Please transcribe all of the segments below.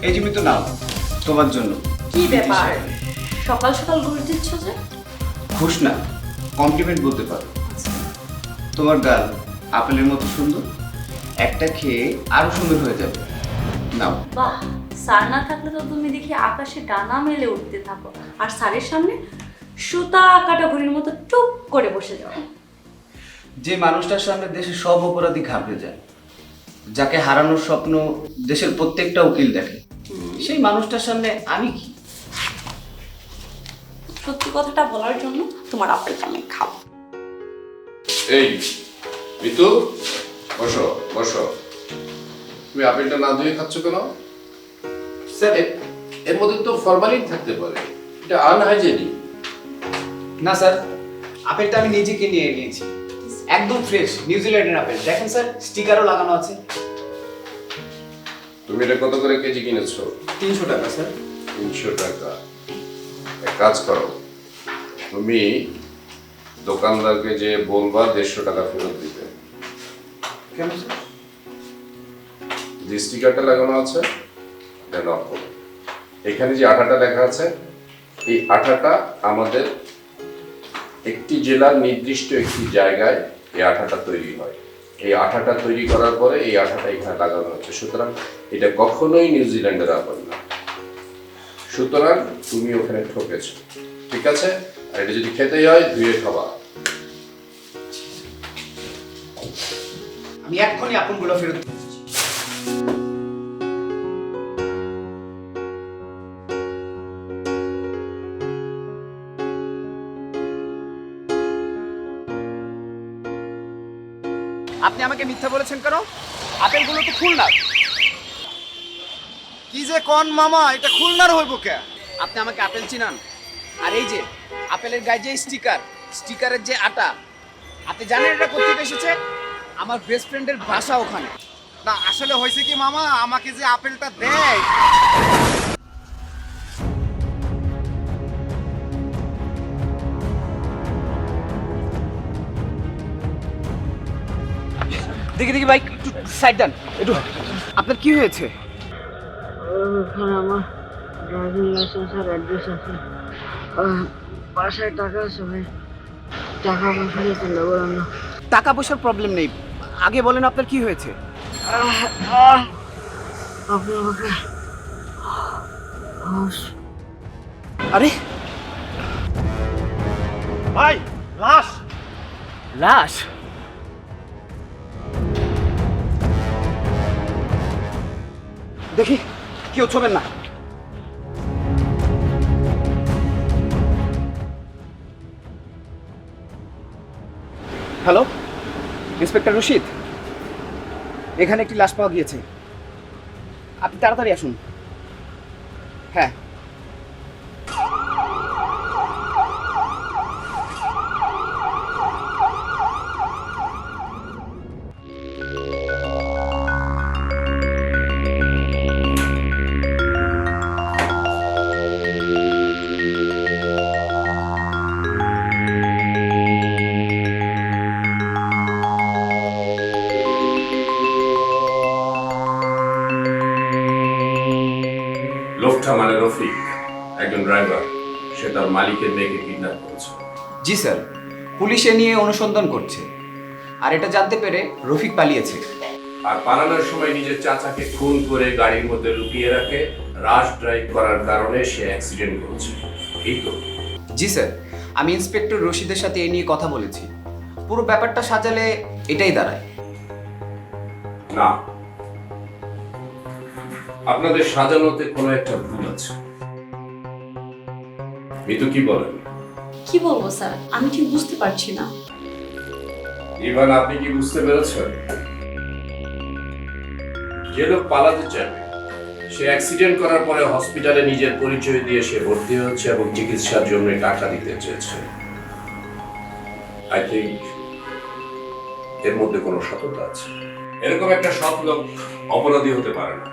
এই জিমি তো নাও তোমার জন্য। কি ব্যাপার সকাল সকাল ঘুষ দিচ্ছ যে? খুশ না, কমপ্লিমেন্ট বলতে পারো। তোমার গাল আপেলের মতো সুন্দর, একটা খেয়ে আরো সুন্দর হয়ে যাবে। নাও। বাহ, স্যার না থাকলে তো তুমি দেখি আকাশে ডানা মেলে উঠতে থাকো, আর স্যারের সামনে সুতা কাটা ঘড়ির মতো টুপ করে বসে যাও। যে মানুষটার সামনে দেশের সব অপরাধী ঘাবড়ে যায়, যাকে হারানোর স্বপ্ন দেশের প্রত্যেকটা উকিল দেখে, সেই মানুষটার সামনে আমি কি? সত্যি কথাটা বলার জন্য তোমার আপেলটা আমি খাবো। এই ঋতু, বসো বসো। তুমি আপেলটা না ধুয়ে খাচ্ছ কেন? স্যার, এর মধ্যে তো ফরমালিন থাকতে পারে, এটা আনহাইজেনিক। না স্যার, আপেলটা আমি নিজে কিনে নিয়েছি, একদম ফ্রেশ নিউজিল্যান্ডের আপেল। দেখেন স্যার, স্টিকারও লাগানো আছে। তুমি এটা কত করে কেজি কিনেছো? 300 টাকা স্যার। 300 টাকা। এক কাজ করো, তুমি দোকানদারকে যে বলবা 150 টাকা ফেরত দিতে। কেন স্যার? যে স্টিকারটা লাগানো আছে এটা লক করো। এখানে যে আঠাটা লেখা আছে, এই আঠাটা আমাদের একটি জেলার নির্দিষ্ট একটি জায়গায় এই আঠাটা তৈরি হয়। এই আঠাটা তৈরি করার পরে এই আঠাটা এখানে লাগানো হচ্ছে, সুতরাং এটা কখনোই নিউজিল্যান্ডের আপেল না। সুতরাং তুমি ওখানে ঠকেছো, ঠিক আছে? আর এটা যদি খেতেই হয় ধুয়ে খাবা। আমি এক্ষুনি আপেলগুলো ফেরত দিচ্ছি। আপনি আমাকে মিথ্যা বলেছেন কেন? আপেলগুলো তো খুলনার। কি যে কোন মামা, এটা খুলনার হইব কে? আপনি আমাকে আপেল চিনান? আর এই যে আপেলের গায়ে যে স্টিকার, স্টিকারের যে আটা, আপনি জানেন এটা কোথা এসেছে? আমার বেস্ট ফ্রেন্ডের বাসা ওখানে। না আসলে হয়েছে কি মামা, আমাকে যে আপেলটা দেয়, দেখি দেখি বাইক একটু সাইড ডান একটু। আপনার কি হয়েছে? ওখানে আমার ড্রাইভিং লাইসেন্স আর অ্যাড্রেস আছে। বাসায় টাকা আছে ভাই, টাকা পয়সা দিতে বলেন না। টাকা পয়সার প্রবলেম নেই, আগে বলেন আপনার কি হয়েছে? আপনি আমাকে আরে ভাই লাশ। লাশ? দেখি কেউ ছবেন না। হ্যালো, ইন্সপেক্টর রশিদ, এখানে একটি লাশ পাওয়া গিয়েছে, আপনি তাড়াতাড়ি আসুন। হ্যাঁ। লোকটা মানে রফিক, একজন ড্রাইভার। সে তার মালিকের মেয়েকে কিডন্যাপ করেছে। জি স্যার, পুলিশ এ নিয়ে অনুসন্ধান করছে, আর এটা জানতে পেরে রফিক পালিয়েছে। আর পালানোর সময় নিজের চাচাকে খুন করে গাড়ির মধ্যে লুকিয়ে রাখে। রাশ ড্রাইভ করার কারণে সে অ্যাক্সিডেন্ট করেছে, এই তো? জি স্যার, আমি ইন্সপেক্টর রশিদের সাথে এ নিয়ে কথা বলেছি। পুরো ব্যাপারটা সাজালে এটাই দাঁড়ায়। না, আপনাদের সাজানোতে কোনো একটা ভুল আছে। মিতু কি বলেন? কি বলবো স্যার, আমি ঠিক বুঝতে পারছি না। ইভান, আপনি কি বুঝতে পেরেছেন? যে লোক পালাতে চায় সে অ্যাক্সিডেন্ট করার পরে হসপিটালে নিজের পরিচয় দিয়ে সে ভর্তি হচ্ছে এবং চিকিৎসার জন্য টাকা দিতে চেয়েছে। আই থিঙ্ক এর মধ্যে কোনো সততা আছে। এরকম একটা সৎ লোক অপরাধী হতে পারে না।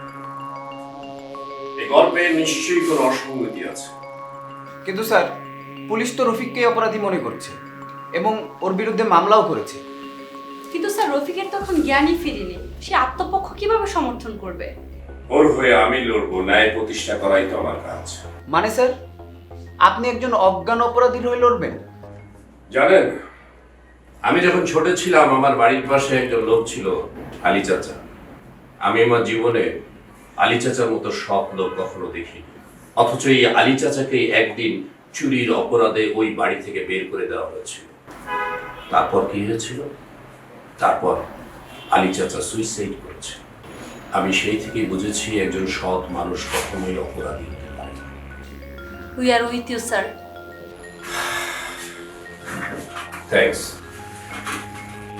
এই গল্পে নিশ্চয়ই কোনো অসঙ্গতি আছে। কিন্তু স্যার, পুলিশ তো রফিককে অপরাধী মনে করছে এবং ওর বিরুদ্ধে মামলাও করেছে। কিন্তু স্যার রফিকের তখন জ্ঞানই ফিরেনি, সে আত্মপক্ষ কিভাবে সমর্থন করবে? ওর হয়ে আমি লড়বো, ন্যায় প্রতিষ্ঠা করাই তো আমার কাজ। মানে স্যার, আপনি একজন অজ্ঞান অপরাধীর হয়ে লড়বেন? জানেন, আমি যখন ছোট ছিলাম আমার বাড়ির পাশে একজন লোক ছিল, আলী চাচা। আমি আমার জীবনে আলী চাচার মতো সৎ লোক কখনো দেখিনি, অথচ এই আলী চাচাকে একদিন চুরির অপরাধে ওই বাড়ি থেকে বের করে দেওয়া হয়েছিল। তারপর কি হয়েছিল? তারপর আলী চাচা সুইসাইড করেছে। আমি সেই থেকেই বুঝেছি একজন সৎ মানুষ কখনোই অপরাধী হতে পারে না। We are with you sir. Thanks.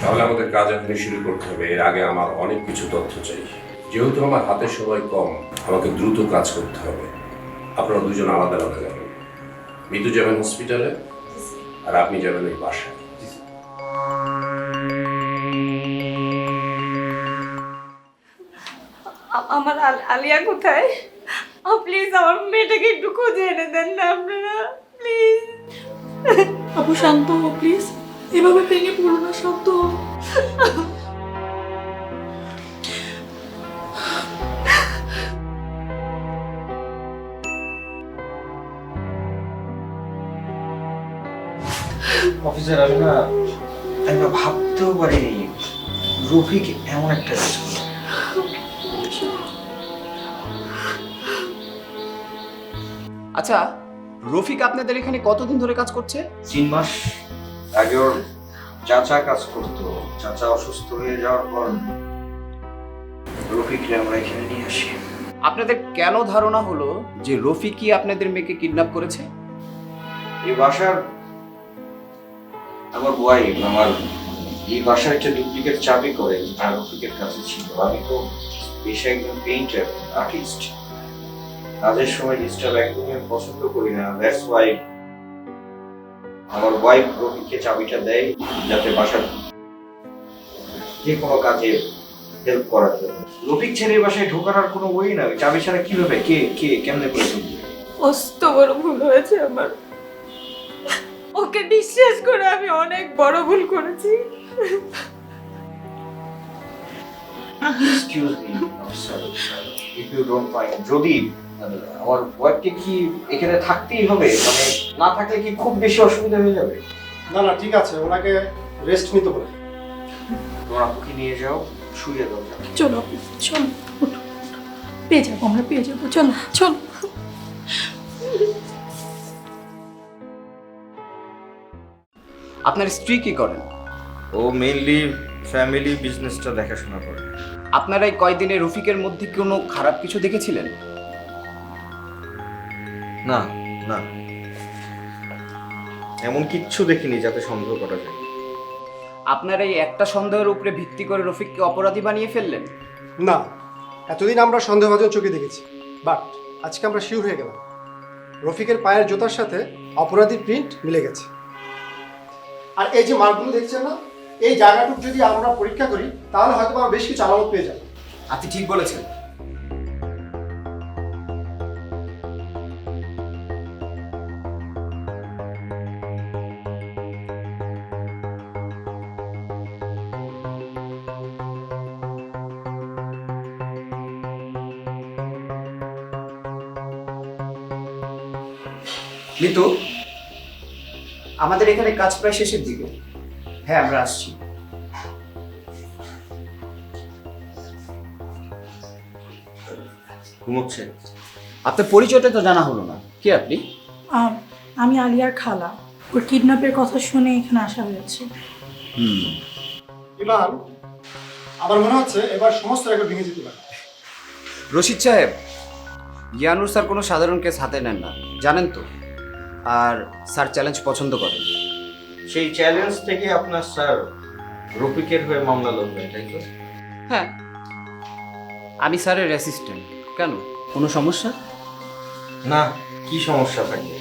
তাহলে আমাদের কাজ এখনই শুরু করতে হবে। এর আগে আমার অনেক কিছু তথ্য চাই। যেহেতু আমার হাতে সময় কম, আমাকে দ্রুত কাজ করতে হবে। আপনারা দুজন আলাদা আলাদা যাবেন। মিতু যাবেন হসপিটালে, আর আপনি যাবেন ওই বাসায়। আমার আলিয়া কোথায়? প্লিজ আমার মেয়েটাকে একটু খুঁজে এনে দেন না আপনারা, প্লিজ। আপু শান্ত হও প্লিজ, এভাবে ভেঙে পড়ো না, শান্ত হও। অফিসার, আমি না ভাবতেও পারিনি রফিক এমন একটা কাজ করবে। আচ্ছা, রফিক আপনাদের এখানে কতদিন ধরে কাজ করছে? 3 মাস আগে ওর চাচা কাজ করতো। চাচা অসুস্থ হয়ে যাওয়ার পর রফিককে আমরা এখানে নিয়ে আসি। আপনাদের কেন ধারণা হলো যে রফিকই আপনাদের মেয়েকে কিডন্যাপ করেছে? এই বাসার আমার ওয়াইফ আমার এই বাসার একটা ডুপ্লিকেট চাবি করে আর রফিকের কাছে ছিল। আমি তো পেশায় একজন পেইন্টার, আর্টিস্ট। কাজের সময় ডিস্টার্ব একদমই আমি পছন্দ করি না। দ্যাটস ওয়াই আমার ওয়াইফ রফিককে চাবিটা দেয়, যাতে বাসার যে কোনো কাজে হেল্প করার জন্য। রফিক ছেড়ে বাসায় ঢোকার আর কোনো ওই না। চাবি ছাড়া কিভাবে কেমনে করে ঢুকবে? অস্ত বড় ভুল হয়েছে আমার, ওকে বিশ্বাস করে আমি অনেক বড় ভুল করেছি। Excuse me officer, if you don't mind, যদি আমার ওয়াইফকে কি এখানে থাকতেই হবে? মানে না থাকলে কি খুব বেশি অসুবিধা হয়ে যাবে? না না, ঠিক আছে, ওনাকে রেস্ট নিতে বলে। তোমার আপুকে নিয়ে যাও, শুয়ে দাও। চলো আপু, চলো, উঠো, পেয়ে যাবো, আমরা পেয়ে যাবো, চলো চলো। আপনার স্ত্রী কি করেন? ও মেইনলি ফ্যামিলি বিজনেসটা দেখাশোনা করে। আপনারা এই কয়দিনে রফিকের মধ্যে কোনো খারাপ কিছু দেখেছিলেন? না না, এমন কিচ্ছু দেখিনি যাতে সন্দেহ করা যায়। আপনারা এই একটা সন্দেহের উপরে ভিত্তি করে রফিককে অপরাধী বানিয়ে ফেললেন? না, এতদিন আমরা সন্দেহভাজন চোখে দেখেছি, বাট আজকে আমরা শিওর হয়ে গেলাম রফিকের পায়ের জুতার সাথে অপরাধীর প্রিন্ট মিলে গেছে। আর এই যে মার্কগুলো দেখছেন না, এই জায়গাটুকু যদি আমরা পরীক্ষা করি তাহলে হয়তো আমরা বেশ কিছু আলামত পেয়ে যাব। আপনি ঠিক বলেছেন। মিতু, আমাদের এখানে কাজ প্রায় শেষের দিকে। হ্যাঁ, আমরা আসছি। ঘুমোচ্ছে? আপনার পরিচয়টা তো জানা হলো না, কে আপনি? আমি আলিয়ার খালা, ওর কিডন্যাপের কথা শুনে এখানে আসা হয়েছে। ইমান, আমার মনে হচ্ছে এবার সমস্ত রেকর্ড ভেঙে যেতে পারে। রশিদ সাহেব, ইয়ানুর স্যার কোনো সাধারণ কেস হাতে নেন না, জানেন তো। আর স্যার চ্যালেঞ্জ পছন্দ করেন। সেই চ্যালেঞ্জ থেকে আপনার স্যার রফিকের হয়ে মামলা লড়বেন, তাই তো? হ্যাঁ, আমি স্যারের অ্যাসিস্ট্যান্ট। কেন, কোনো সমস্যা? না, কি সমস্যা থাকবে?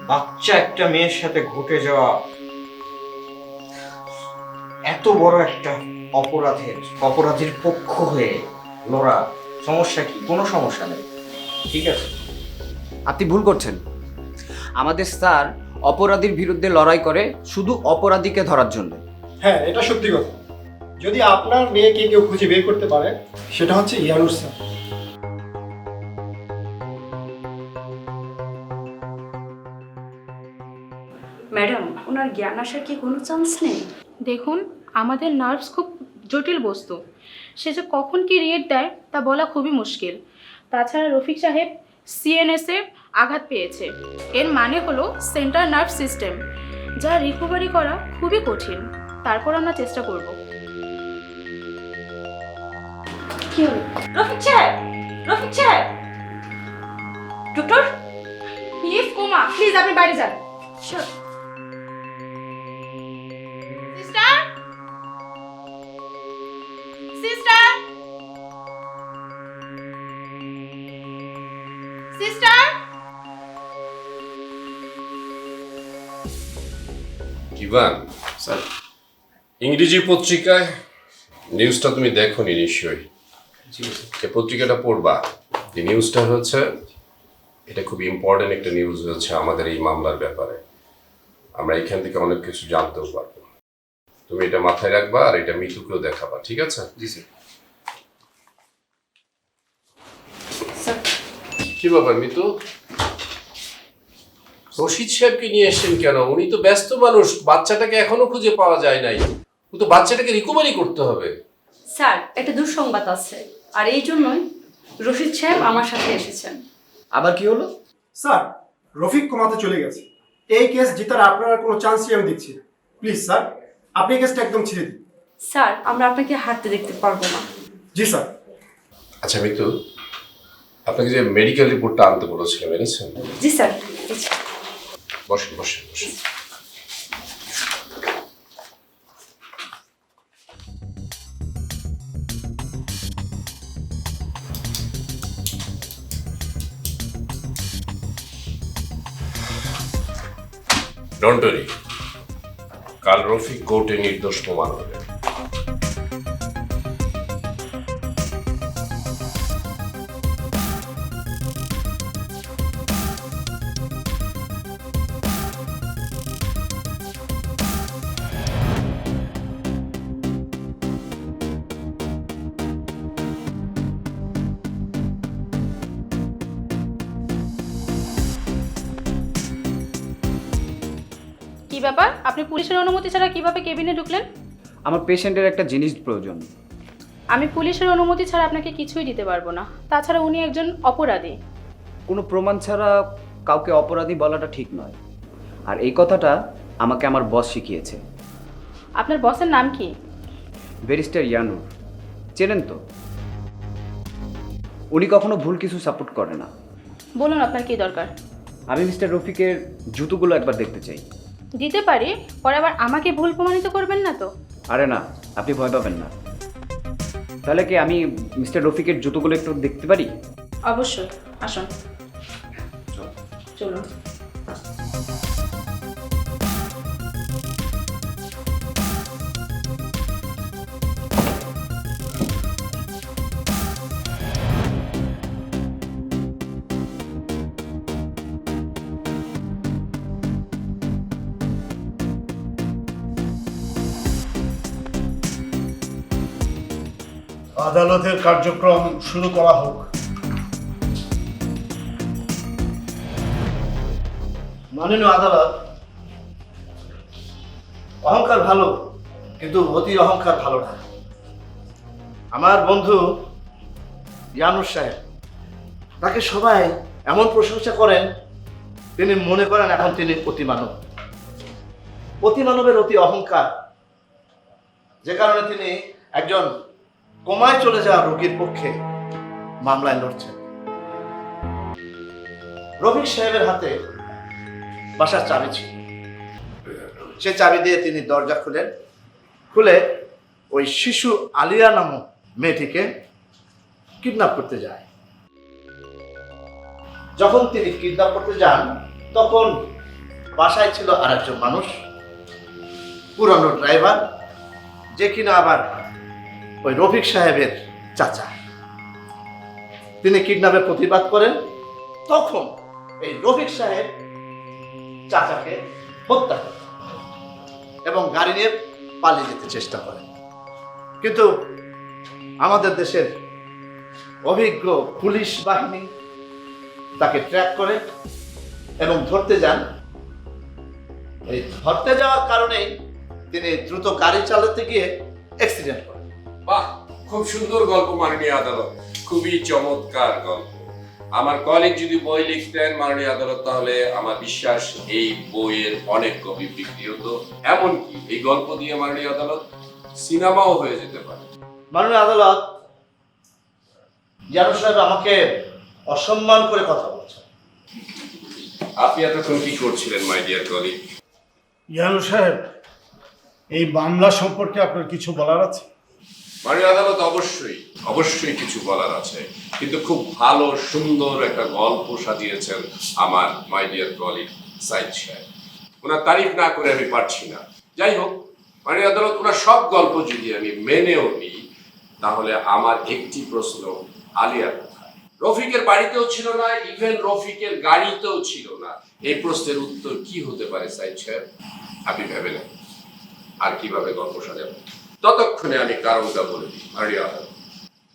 বাচ্চা একটা মেয়ের সাথে ঘটে যাওয়া এত বড় একটা অপরাধীর পক্ষ হয়ে লড়া, সমস্যা কি? কোনো সমস্যা নেই, ঠিক আছে? আপনি ভুল করছেন। আমাদের স্যার অপরাধীর বিরুদ্ধে লড়াই করে শুধু অপরাধীকে ধরার জন্য। হ্যাঁ, এটা সত্যি কথা। যদি আপনার মেয়েকে কেউ খুঁজে বের করতে পারে, সেটা হচ্ছে ইয়ানুর স্যার। জ্ঞান আসার কি কোনো চান্স নেই? দেখুন, আমাদের নার্ভস খুব জটিল বস্তু, সে যে কখন কি রিয়েট দেয় তা বলা খুবই মুশকিল। তাছাড়া রফিক সাহেব সিএনএসে আঘাত পেয়েছে, এর মানে হলো সেন্ট্রাল নার্ভ সিস্টেম, যা রিকভারি করা খুবই কঠিন। তারপর আমরা চেষ্টা করব। কি হলো? রফিক সাহেব, রফিক সাহেব, ডক্টর প্লিজ কোমা, প্লিজ আপনি বাইরে যান। Sister, sister, sister. Evan sir, ইংরেজি পত্রিকায় নিউজটা তুমি দেখোনি নিশ্চয়ই। এই পত্রিকাটা পড়বা। এই নিউজটা হচ্ছে, এটা খুব ইম্পর্টেন্ট একটা নিউজ হচ্ছে আমাদের এই মামলার ব্যাপারে। আমরা এখান থেকে অনেক কিছু জানতেও পারবো। তুমি এটা মাথায় রাখবা আর এটা মিতুকেও দেখাবা, ঠিক আছে? জি স্যার। কি ব্যাপার মিতু, রশিদ সাহেবকে নিয়ে এসেছেন কেন? উনি তো ব্যস্ত মানুষ, বাচ্চাটাকে এখনো খুঁজে পাওয়া যায় নাই। কিন্তু বাচ্চাটাকে রিকভারি করতে হবে। স্যার, একটা দুঃসংবাদ আছে, আর এই জন্যই রশিদ সাহেব আমার সাথে এসেছেন। আবার কি হলো? স্যার, রফিক কোমাতে চলে গেছে। এই কেস জেতার আপনার আর কোনো চান্সই আমি দেখছি না। প্লিজ স্যার, আপনি এই কেসটা একদম ছেড়ে দিন। স্যার, আমরা আপনাকে হাঁটতে দেখতে পারবো না। জি স্যার। আচ্ছা মিতু, আপনাকে যে মেডিকেল রিপোর্টটা আনতে বলেছিলাম, এনেছেন? জি স্যার। বসেন বসেন বসেন। ডোন্ট ওয়ারি, কাল রফিক কোর্টে নির্দোষ প্রমাণ হবে। কি ব্যাপার, আপনি পুলিশের অনুমতি ছাড়া কিভাবে কেবিনে ঢুকলেন? আমার পেশেন্টের একটা জিনিস প্রয়োজন। আমি পুলিশের অনুমতি ছাড়া আপনাকে কিছুই দিতে পারবো না। তাছাড়া উনি একজন অপরাধী। কোনো প্রমাণ ছাড়া কাউকে অপরাধী বলাটা ঠিক নয়, আর এই কথাটা আমাকে আমার বস শিখিয়েছে। আপনার বসের নাম কি? ব্যারিস্টার ইয়ানুর, চেনেন তো? উনি কখনো ভুল কিছু সাপোর্ট করে না। বলুন আপনার কি দরকার? আমি মিস্টার রফিকের জুতোগুলো একবার দেখতে চাই। দিতে পারি, পরে আবার আমাকে ভুল প্রমাণিত করবেন না তো? আরে না, আপনি ভয় পাবেন না। তাহলে কি আমি মিস্টার রফিকের জুতোগুলো একটু দেখতে পারি? অবশ্যই, আসুন। চলুন। আদালতের কার্যক্রম শুরু করা হোক। মাননীয় আদালত, অহংকার ভালো, কিন্তু অতি অহংকার ভালো না। আমার বন্ধু ইয়ানুস সাহেব, তাকে সবাই এমন প্রশংসা করেন, তিনি মনে করেন এখন তিনি অতিমানব। অতিমানবের অতি অহংকার, যে কারণে তিনি একজন কোমায় চলে যাওয়া রোগীর পক্ষে মামলায় লড়ছেন। রফিক সাহেবের হাতে বাসার চাবি ছিল, সে চাবি দিয়ে তিনি দরজা খুলে ওই শিশু আলিয়া নামক মেয়েটিকে কিডন্যাপ করতে যায়। যখন তিনি কিডন্যাপ করতে যান, তখন বাসায় ছিল আরেকজন মানুষ, পুরানো ড্রাইভার, যে কিনা আবার ওই রফিক সাহেবের চাচা। তিনি কিডন্যাপের প্রতিবাদ করেন, তখন এই রফিক সাহেব চাচাকে হত্যা করেন এবং গাড়ি নিয়ে পালিয়ে যেতে চেষ্টা করেন। কিন্তু আমাদের দেশের অভিজ্ঞ পুলিশ বাহিনী তাকে ট্র্যাক করে এবং ধরতে যান, এই ধরতে যাওয়ার কারণেই তিনি দ্রুত গাড়ি চালাতে গিয়ে অ্যাক্সিডেন্ট করেন। বাহ, খুব সুন্দর গল্প মাননীয় আদালত, খুবই চমৎকার গল্প। আমার কলিগ যদি বই লিখতেন মাননীয় আদালত, তাহলে আমার বিশ্বাস এই বইয়ের অনেক কপি বিক্রি হতো। এমনকি এই গল্প দিয়ে মাননীয় আদালত সিনেমাও হয়ে যেতে পারে। মাননীয় আদালত, জানো সাহেব আমাকে অসম্মান করে কথা বলছেন। আপনি এতক্ষণ কি করছিলেন মাই ডিয়ার কলিগ? ইয়ানু সাহেব, এই মামলা সম্পর্কে আপনার কিছু বলার আছে? মাননীয় আদালত, অবশ্যই কিছু বলার আছে, কিন্তু খুব ভালো সুন্দর একটা গল্প সাজিয়েছেন আমার মাই ডিয়ার কলিগ সাইদ সাহেব। ওনার তারিফ না করে আমি পারছি না। যাই হোক মাননীয় আদালত, ওনার সব গল্প যদি আমি মেনেও নিই, তাহলে আমার একটি প্রশ্ন, আলিয়া কোথায়? রফিকের বাড়িতেও ছিল না, ইভেন রফিকের গাড়িতেও ছিল না। এই প্রশ্নের উত্তর কি হতে পারে সাইদ সাহেব? আপনি ভেবে নেন আর কিভাবে গল্প সাজাবো। ততক্ষণে আমি কারণটা বলে দিই। মাননীয় আদালত,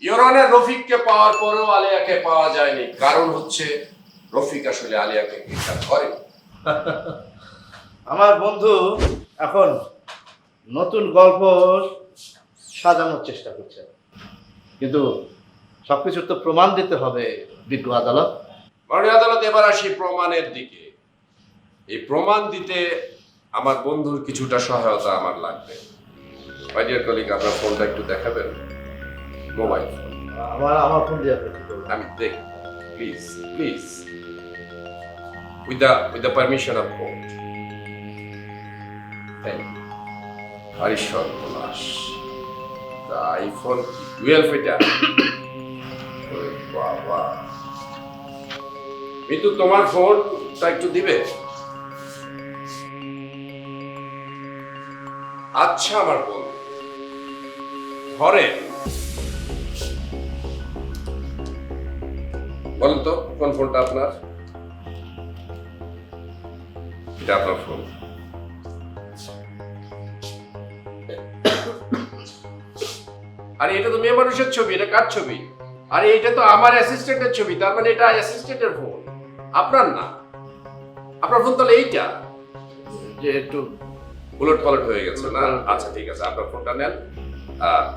ইওর অনার, রফিককে পাওয়ার পরেও আলিয়াকে পাওয়া যায়নি। কারণ হচ্ছে রফিক আসলে আলিয়াকে কিডন্যাপ করে। আমার বন্ধু এখন নতুন গল্প সাজানোর চেষ্টা করছে, কিন্তু সবকিছুর তো প্রমাণ দিতে হবে বিজ্ঞ আদালত। মাননীয় আদালত, এবার আসি প্রমাণের দিকে। এই প্রমাণ দিতে আমার বন্ধুর কিছুটা সহায়তা আমার লাগবে। মাই ডিয়ার কলিগ, আপনার ফোনটা একটু দেখাবেন, মোবাইল ফোন। আমার ফোন দিয়ে আমি দেখ, please please, with the permission of court. Thank you. Harishwar পলাশ, তা আইফোন 12 এটা? ওরে বাবা, মিতু তোমার ফোনটা একটু দিবে? আচ্ছা আমার বোন, ধরেন, বলেন তো কোন ফোনটা আপনার? এটা আপনার ফোন। আরে এটা তো মেয়ে মানুষের ছবি, এটা কার ছবি? আরে এটা তো আমার অ্যাসিস্ট্যান্টের ছবি, তার মানে এটা অ্যাসিস্ট্যান্টের ফোন, আপনার না। আপনার ফোন তাহলে এইটা, যে একটু উলট পালট হয়ে গেছে না? আচ্ছা ঠিক আছে, আপনার ফোনটা নেন,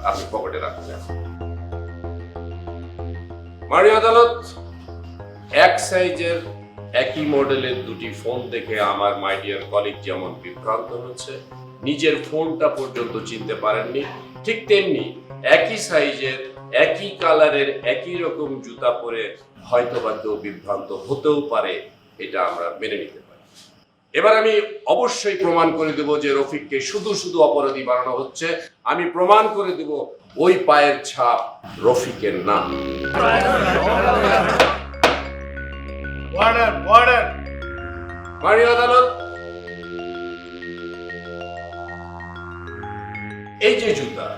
আপনি পকেটে রাখছেন। মাননীয় আদালত, এক সাইজের একই মডেলের দুটি ফোন দেখে আমার মাই ডিয়ার কলিগ যেমন বিভ্রান্ত হচ্ছে, নিজের ফোনটা পর্যন্ত চিনতে পারেননি, ঠিক তেমনি একই সাইজের একই কালারের একই রকম জুতা পরে হয়তোবা কেউ বিভ্রান্ত হতেও পারে, এটা আমরা মেনে নিতে পারি। এবার আমি অবশ্যই প্রমাণ করে দেব যে রফিককে শুধু শুধু অপরাধী বানানো হচ্ছে। আমি প্রমাণ করে দেব ওই পায়ের ছাপ রফিকের না। মাননীয় আদালত, এই যে জুতা,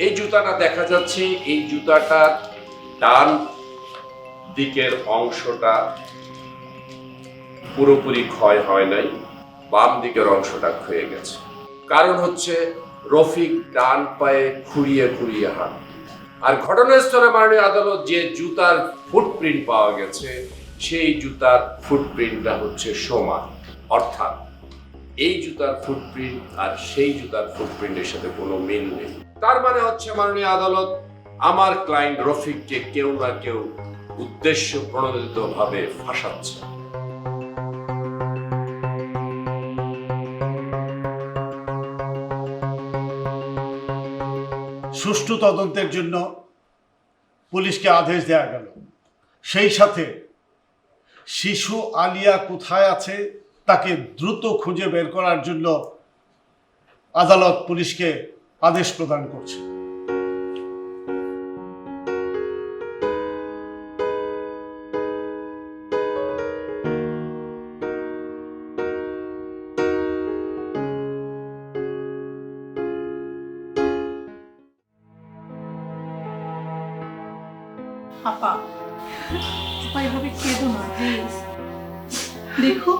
এই জুতাটা দেখা যাচ্ছে, এই জুতাটার ডান দিকের অংশটা পুরোপুরি ক্ষয় হয় নাই, বাম দিকের অংশটা ক্ষয়ে গেছে। কারণ হচ্ছে রফিক ডান পায়ে খুঁড়িয়ে খুঁড়িয়ে হাঁট। আর ঘটনাস্থলে মাননীয় আদালত, যে জুতার ফুটপ্রিন্ট পাওয়া গেছে, সেই জুতার ফুটপ্রিন্টটা হচ্ছে সমান, অর্থাৎ এই জুতার ফুটপ্রিন্ট আর সেই জুতার ফুটপ্রিন্টের সাথে কোনো মিল নেই। তার মানে হচ্ছে মাননীয় আদালত, আমার ক্লায়েন্ট রফিককে কেউ না কেউ উদ্দেশ্য প্রণোদিতভাবে ফাঁসাচ্ছে। সুষ্ঠু তদন্তের জন্য পুলিশকে আদেশ দেওয়া গেল, সেই সাথে শিশু আলিয়া কোথায় আছে তাকে দ্রুত খুঁজে বের করার জন্য আদালত পুলিশকে আদেশ প্রদান করছে। আপা, আপা এভাবে কেঁদো না প্লিজ। দেখো,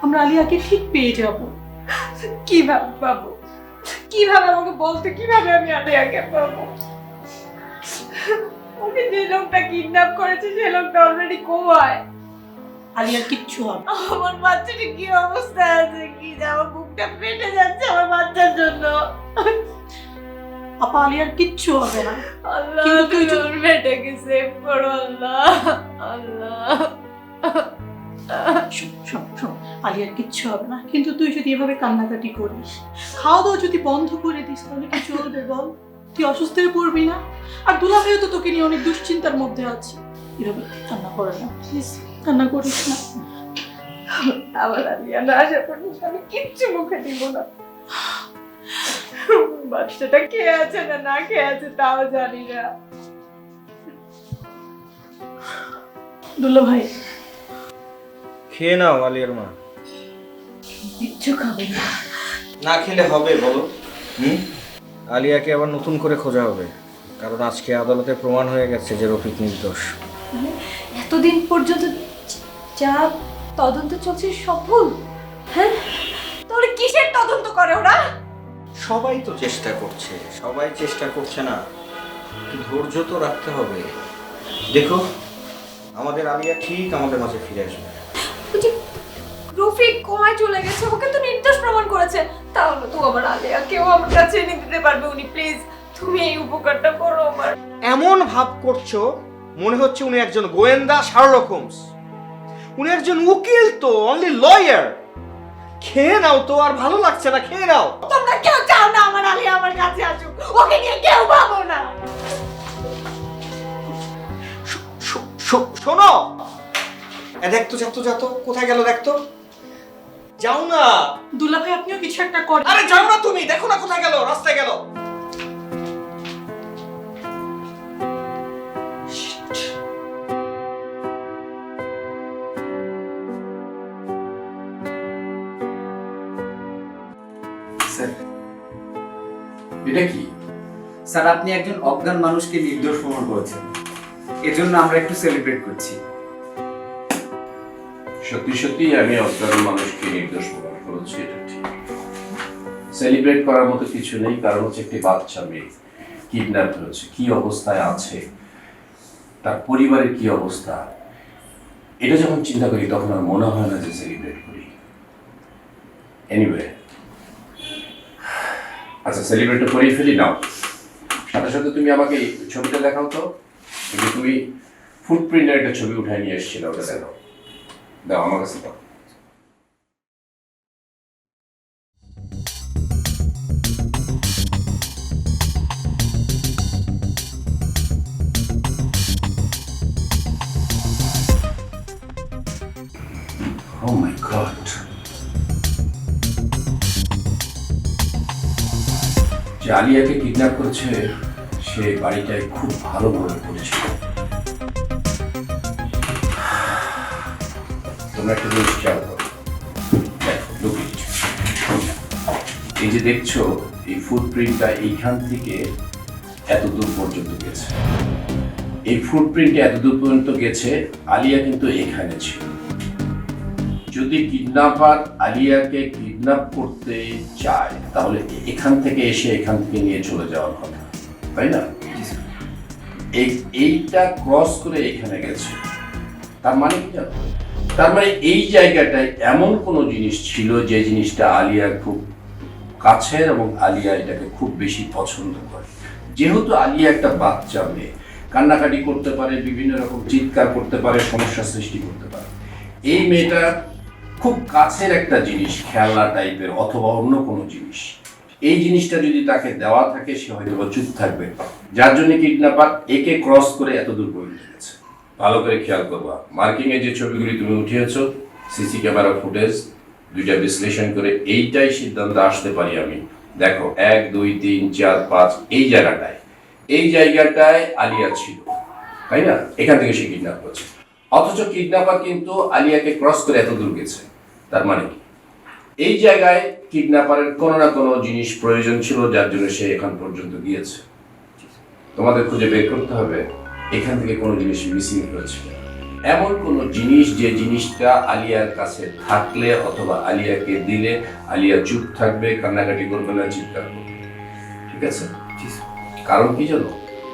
আমরা আলিয়াকে ঠিক পেয়ে যাব। কিভাবে পাবো? কিভাবে আমাকে বলতে, কিভাবে আমি আলিয়াকে পাবো? ওকে যে লোকটা কিডন্যাপ করেছে, সে লোকটা অলরেডি কোমায়। আলিয়ার কিচ্ছু হবে না। আমার বাচ্চাটা কি অবস্থায় আছে, কি যে আমার বুকটা ফেটে যাচ্ছে আমার বাচ্চার জন্য। আপা আলিয়ার কিচ্ছু হবে না। আল্লাহ কিন্তু তুই তুমি যদি- আমার মেয়েটাকে সেভ করো আল্লাহ, আল্লাহ। শোন, আলিয়ার কিচ্ছু হবে না, কিন্তু তুই যদি এভাবে কান্নাকাটি করিস, খাওয়া দাওয়া যদি বন্ধ করে দিস, তাহলে কি চলবে বল? তুই অসুস্থ হয়ে পড়বি না? আর দুলাভাইও তো তোকে নিয়ে অনেক দুশ্চিন্তার মধ্যে আছে। এভাবে কান্না করে না, প্লিজ কান্না করিস না। আমার আলিয়া না আসা পর্যন্ত আমি কিচ্ছু মুখে দিব না। বাচ্চাটা খেয়ে আছে না না খেয়ে আছে তাও জানি না। দুলাভাই খেয়ে নাও আলিয়ার মা। কিচ্ছু খাবে না। না খেলে হবে বলো? আলিয়াকে আবার নতুন করে খোঁজা হবে, কারণ আজকে আদালতে প্রমাণ হয়ে গেছে যে রফিক নির্দোষ। মানে এতদিন পর্যন্ত যা তদন্ত চলছে সফল? হ্যাঁ, তাহলে কিসের তদন্ত করে ওরা? সবাই তো চেষ্টা করছে, সবাই চেষ্টা করছে না, একটু ধৈর্য তো রাখতে হবে। দেখো, আমাদের আলিয়া ঠিক আমাদের মাঝে ফিরে আসবে। ওই যে রফিক কোমায় চলে গেছে, ওকে তো নির্দোষ প্রমাণ করেছে, তাহলে তো আমার আলিয়াকেও আমার কাছে এনে দিতে পারবে উনি। প্লিজ তুমি এই উপকারটা করো আমার। এমন ভাব করছো মনে হচ্ছে উনি একজন গোয়েন্দা শার্লক হোমস। উনি একজন উকিল তো, অনলি লয়ার। খেয়ে নাও তো, আর ভালো লাগছে না, খেয়ে নাও। তোমরা কেউ চাও না আমার আলিয়া আমার কাছে আসুক, ওকে নিয়ে কেউ ভাবো না। শোনো, দেখতো যাতো কোথায় গেল, দেখতো। যাও না। দুলাভাই আপনিও কিছু একটা করেন। আরে যাও না তুমি, দেখো না কোথায় গেল, রাস্তায় গেল। স্যার, এটা কি? স্যার, আপনি একজন অজ্ঞান মানুষকে নির্দোষ প্রমাণ করেছেন, এজন্য আমরা একটু সেলিব্রেট করছি। সত্যি সত্যি আমি অজ্ঞান মানুষকে নির্দোষ প্রমাণ করেছি, এটা ঠিক। সেলিব্রেট করার মতো কিছু নেই, কারণ হচ্ছে একটি বাচ্চা মেয়ে কিডন্যাপ হয়েছে, কি অবস্থায় আছে, তার পরিবারের কি অবস্থা, এটা যখন চিন্তা করি তখন আর মনে হয় না যে সেলিব্রেট করি। এনিওয়ে, আচ্ছা সেলিব্রেট করেই ফেলি। নাও, সাথে সাথে তুমি আমাকে এই ছবিটা দেখাও তো। তুমি ফুটপ্রিন্টের একটা ছবি উঠায় নিয়ে এসেছিলে, ওটা দেখাও। দাও আমার কাছে দাও। Oh my God. যে আলিয়াকে কিডন্যাপ করেছে সে বাড়িটায় খুব ভালোভাবে পরিচিত। তোমরা একটা জিনিস খেয়াল করো, দেখো, এই যে দেখছো এই ফুটপ্রিন্টটা এইখান থেকে এত দূর পর্যন্ত গেছে। এই ফুটপ্রিন্টে এত দূর পর্যন্ত গেছে, আলিয়া কিন্তু এখানে ছিল। যদি কিডন্যাপার আলিয়াকে কিডন্যাপ করতে চায় তাহলে এখান থেকে এসে এখান থেকে নিয়ে চলে যাওয়ার কথা, তাই না? এইটা ক্রস করে এখানে গেছে, তার মানে কি জানো? তার মানে এই জায়গাটায় এমন কোনো জিনিস ছিল যে জিনিসটা আলিয়ার খুব কাছের এবং আলিয়া এটাকে খুব বেশি পছন্দ করে। যেহেতু আলিয়া একটা বাচ্চা মেয়ে, কান্নাকাটি করতে পারে, বিভিন্ন রকম চিৎকার করতে পারে, সমস্যা সৃষ্টি করতে পারে। এই মেয়েটা খুব কাছের একটা জিনিস, খেলনা টাইপের অথবা অন্য কোনো জিনিস, এই জিনিসটা যদি তাকে দেওয়া থাকে সে হয়তো চুপ থাকবে, যার জন্য কিডন্যাপার একে ক্রস করে এত দূর পর্যন্ত গেছে। ভালো করে খেয়াল করবা, মার্কিং এ যে ছবিগুলি তুমি উঠিয়েছো, সিসি ক্যামেরা ফুটেজ দুইটা বিশ্লেষণ করে এইটাই সিদ্ধান্ত আসতে পারি আমি। দেখো 1 2 3 4 5 এই জায়গাটায় আলিয়া ছিল, তাই না? এখান থেকে সে কিডন্যাপ করছে, অথচ কিডন্যাপার কিন্তু আলিয়াকে ক্রস করে এত দূর গেছে। তার মানে কি এই জায়গায় কিডন্যাপারের কোনো না কোনো জিনিস প্রয়োজন ছিল, যার জন্য সে এখান পর্যন্ত গিয়েছে। তোমাদের খুঁজে বের করতে হবে এখান থেকে কোনো জিনিস মিসিং হয়েছে, এমন কোনো জিনিস যে জিনিসটা আলিয়ার কাছে থাকলে অথবা আলিয়াকে দিলে আলিয়া চুপ থাকবে, কান্নাকাটি করবে না, চিৎকার করবে। ঠিক আছে? কারণ কি জানো,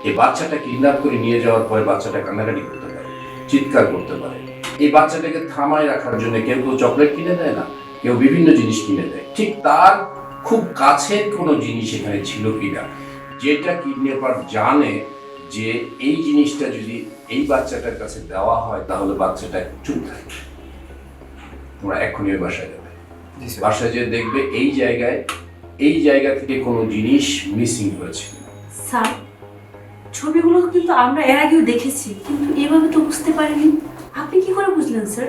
এই বাচ্চাটা কিডন্যাপ করে নিয়ে যাওয়ার পরে বাচ্চাটা কান্নাকাটি করতে পারে, চিৎকার করতে পারে, এই বাচ্চাটাকে থামায় রাখার জন্য কেউ কেউ চকলেট কিনে দেয় না, কেউ বিভিন্ন জিনিস কিনে দেয়, ঠিক তার খুব কাছের কোনো জিনিস এখানে ছিল কিনা, যেটা কিডন্যাপার জানে যে এই জিনিসটা যদি এই বাচ্চাটার কাছে দেওয়া হয় তাহলে বাচ্চাটা চুপ থাকবে। তোমরা এক্ষুনি ওই বাসায় যাবে, বাসায় যেয়ে দেখবে এই জায়গা থেকে কোনো জিনিস মিসিং হয়েছে। স্যার, ছবিগুলো কিন্তু আমরা এর আগেও দেখেছি, কিন্তু এভাবে তো বুঝতে পারিনি। আপনি কি করে বুঝলেন স্যার?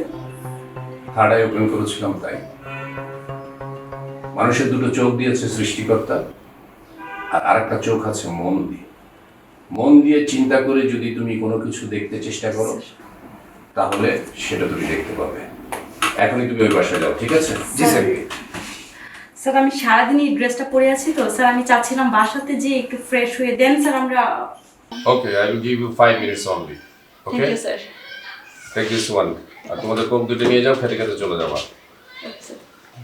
থার্ড আই ওপেন করেছিলাম তাই। মানুষের দুটো চোখ দিয়েছে সৃষ্টিকর্তা, আর আরেকটা চোখ আছে মন দিয়ে। মন দিয়ে চিন্তা করে যদি তুমি কোনো কিছু দেখতে চেষ্টা করো তাহলে সেটা তুমি দেখতে পাবে। এখনই তুমি ওই বাসায় যাও, ঠিক আছে? জি স্যার। স্যার, আমি সারাদিন এই ড্রেসটা পরে আছি তো স্যার, আমি চাচ্ছিলাম বাসাতে যে একটু ফ্রেশ হয়ে দেন স্যার আমরা। Okay, I will give you 5 minutes only. Thank okay, you sir. Take this one. আর তোমাদের কোক দুটো নিয়ে যাও, খেতে খেতে চলে যাবা।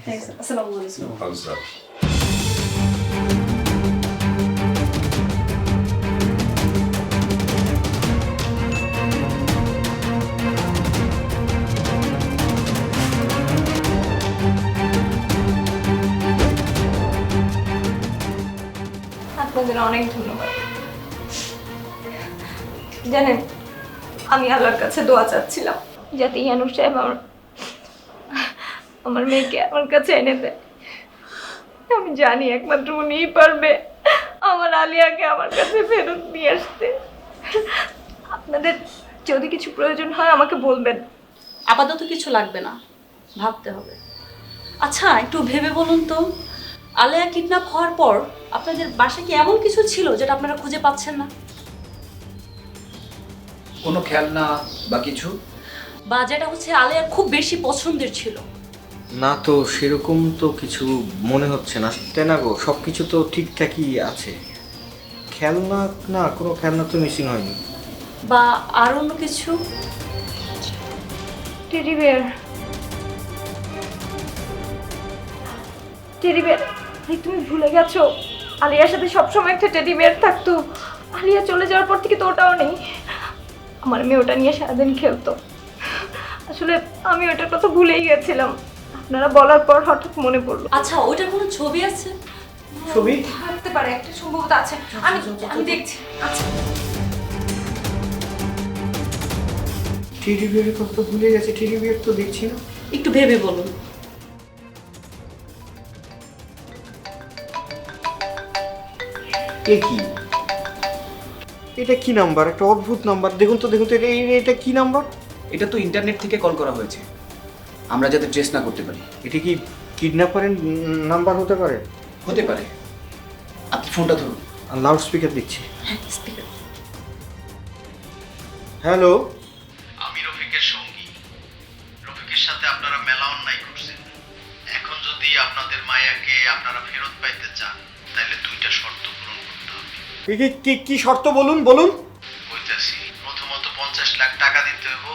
Thanks sir. আসসালামু আলাইকুম। আচ্ছা। আপনাদের অনেক ধন্যবাদ। জানেন, আমি আল্লাহর কাছে দোয়া চাচ্ছিলাম যাতে ইয়ানুর সাহেব আমার মেয়েকে আমার কাছে এনে দেয়। আমি জানি একমাত্র উনিই পারবে আমার আলিয়াকে আমার কাছে ফেরত নিয়ে আসতে। আপনাদের যদি কিছু প্রয়োজন হয় আমাকে বলবেন। আপাতত কিছু লাগবে না, ভাবতে হবে। আচ্ছা, একটু ভেবে বলুন তো, আলেয়া কিডন্যাপ হওয়ার পর আপনাদের বাসায় কি এমন কিছু ছিল যেটা আপনারা খুঁজে পাচ্ছেন না? কোনো খেলনা বা কিছু? বা যেটা হচ্ছে আলেয়ার খুব বেশি পছন্দের ছিল? না তো, সেরকম তো কিছু মনে হচ্ছে না। তাই না গো, সব কিছু তো ঠিকঠাকই আছে। খেলনা না, কোনো খেলনা তো মিসিং হয়নি। বা আর অন্য কিছু? Teddy bear. টেডি বিয়ার, তুমি ভুলে গেছো আলিয়ার সাথে সবসময় একটা টেডি বিয়ার থাকতো। আলিয়া চলে যাওয়ার পর থেকে তো ওটাও নেই। আমার মেয়ে ওটা নিয়ে সারাদিন খেলতো। আসলে আমি ওটার কথা ভুলেই গেছিলাম, আপনারা বলার পর হঠাৎ মনে পড়লো। আচ্ছা, ওইটার কোনো ছবি আছে? ছবি থাকতে পারে, একটা সম্ভবত আছে। আমি দেখছি। আচ্ছা, টেডি বিয়ারের কথা তো ভুলে গেছে, টেডি বিয়ার তো দেখছি না। একটু ভেবে বলুন। এ কি? এটা কি নাম্বার? একটা অদ্ভুত নাম্বার। দেখুন তো, এটা কি নাম্বার? এটা তো ইন্টারনেট থেকে কল করা হয়েছে, আমরা যাতে ট্রেস না করতে পারি। এটা কি কিডন্যাপারের নাম্বার হতে পারে? হতে পারে। আপনি ফোনটা ধরুন। লাউড স্পিকার দিচ্ছি। স্পিকার। হ্যালো, আমি রফিকের সঙ্গী। রফিকের সাথে আপনারা মেলা অন্যায় করছেন। এখন যদি আপনাদের মায়াকে আপনারা ফেরত পাইতে চান তাহলে দুইটা শর্ত পূরণ করতে হবে। কি শর্ত বলুন বলুন। কইতাছি, প্রথমত 50 লাখ টাকা দিতে হইব,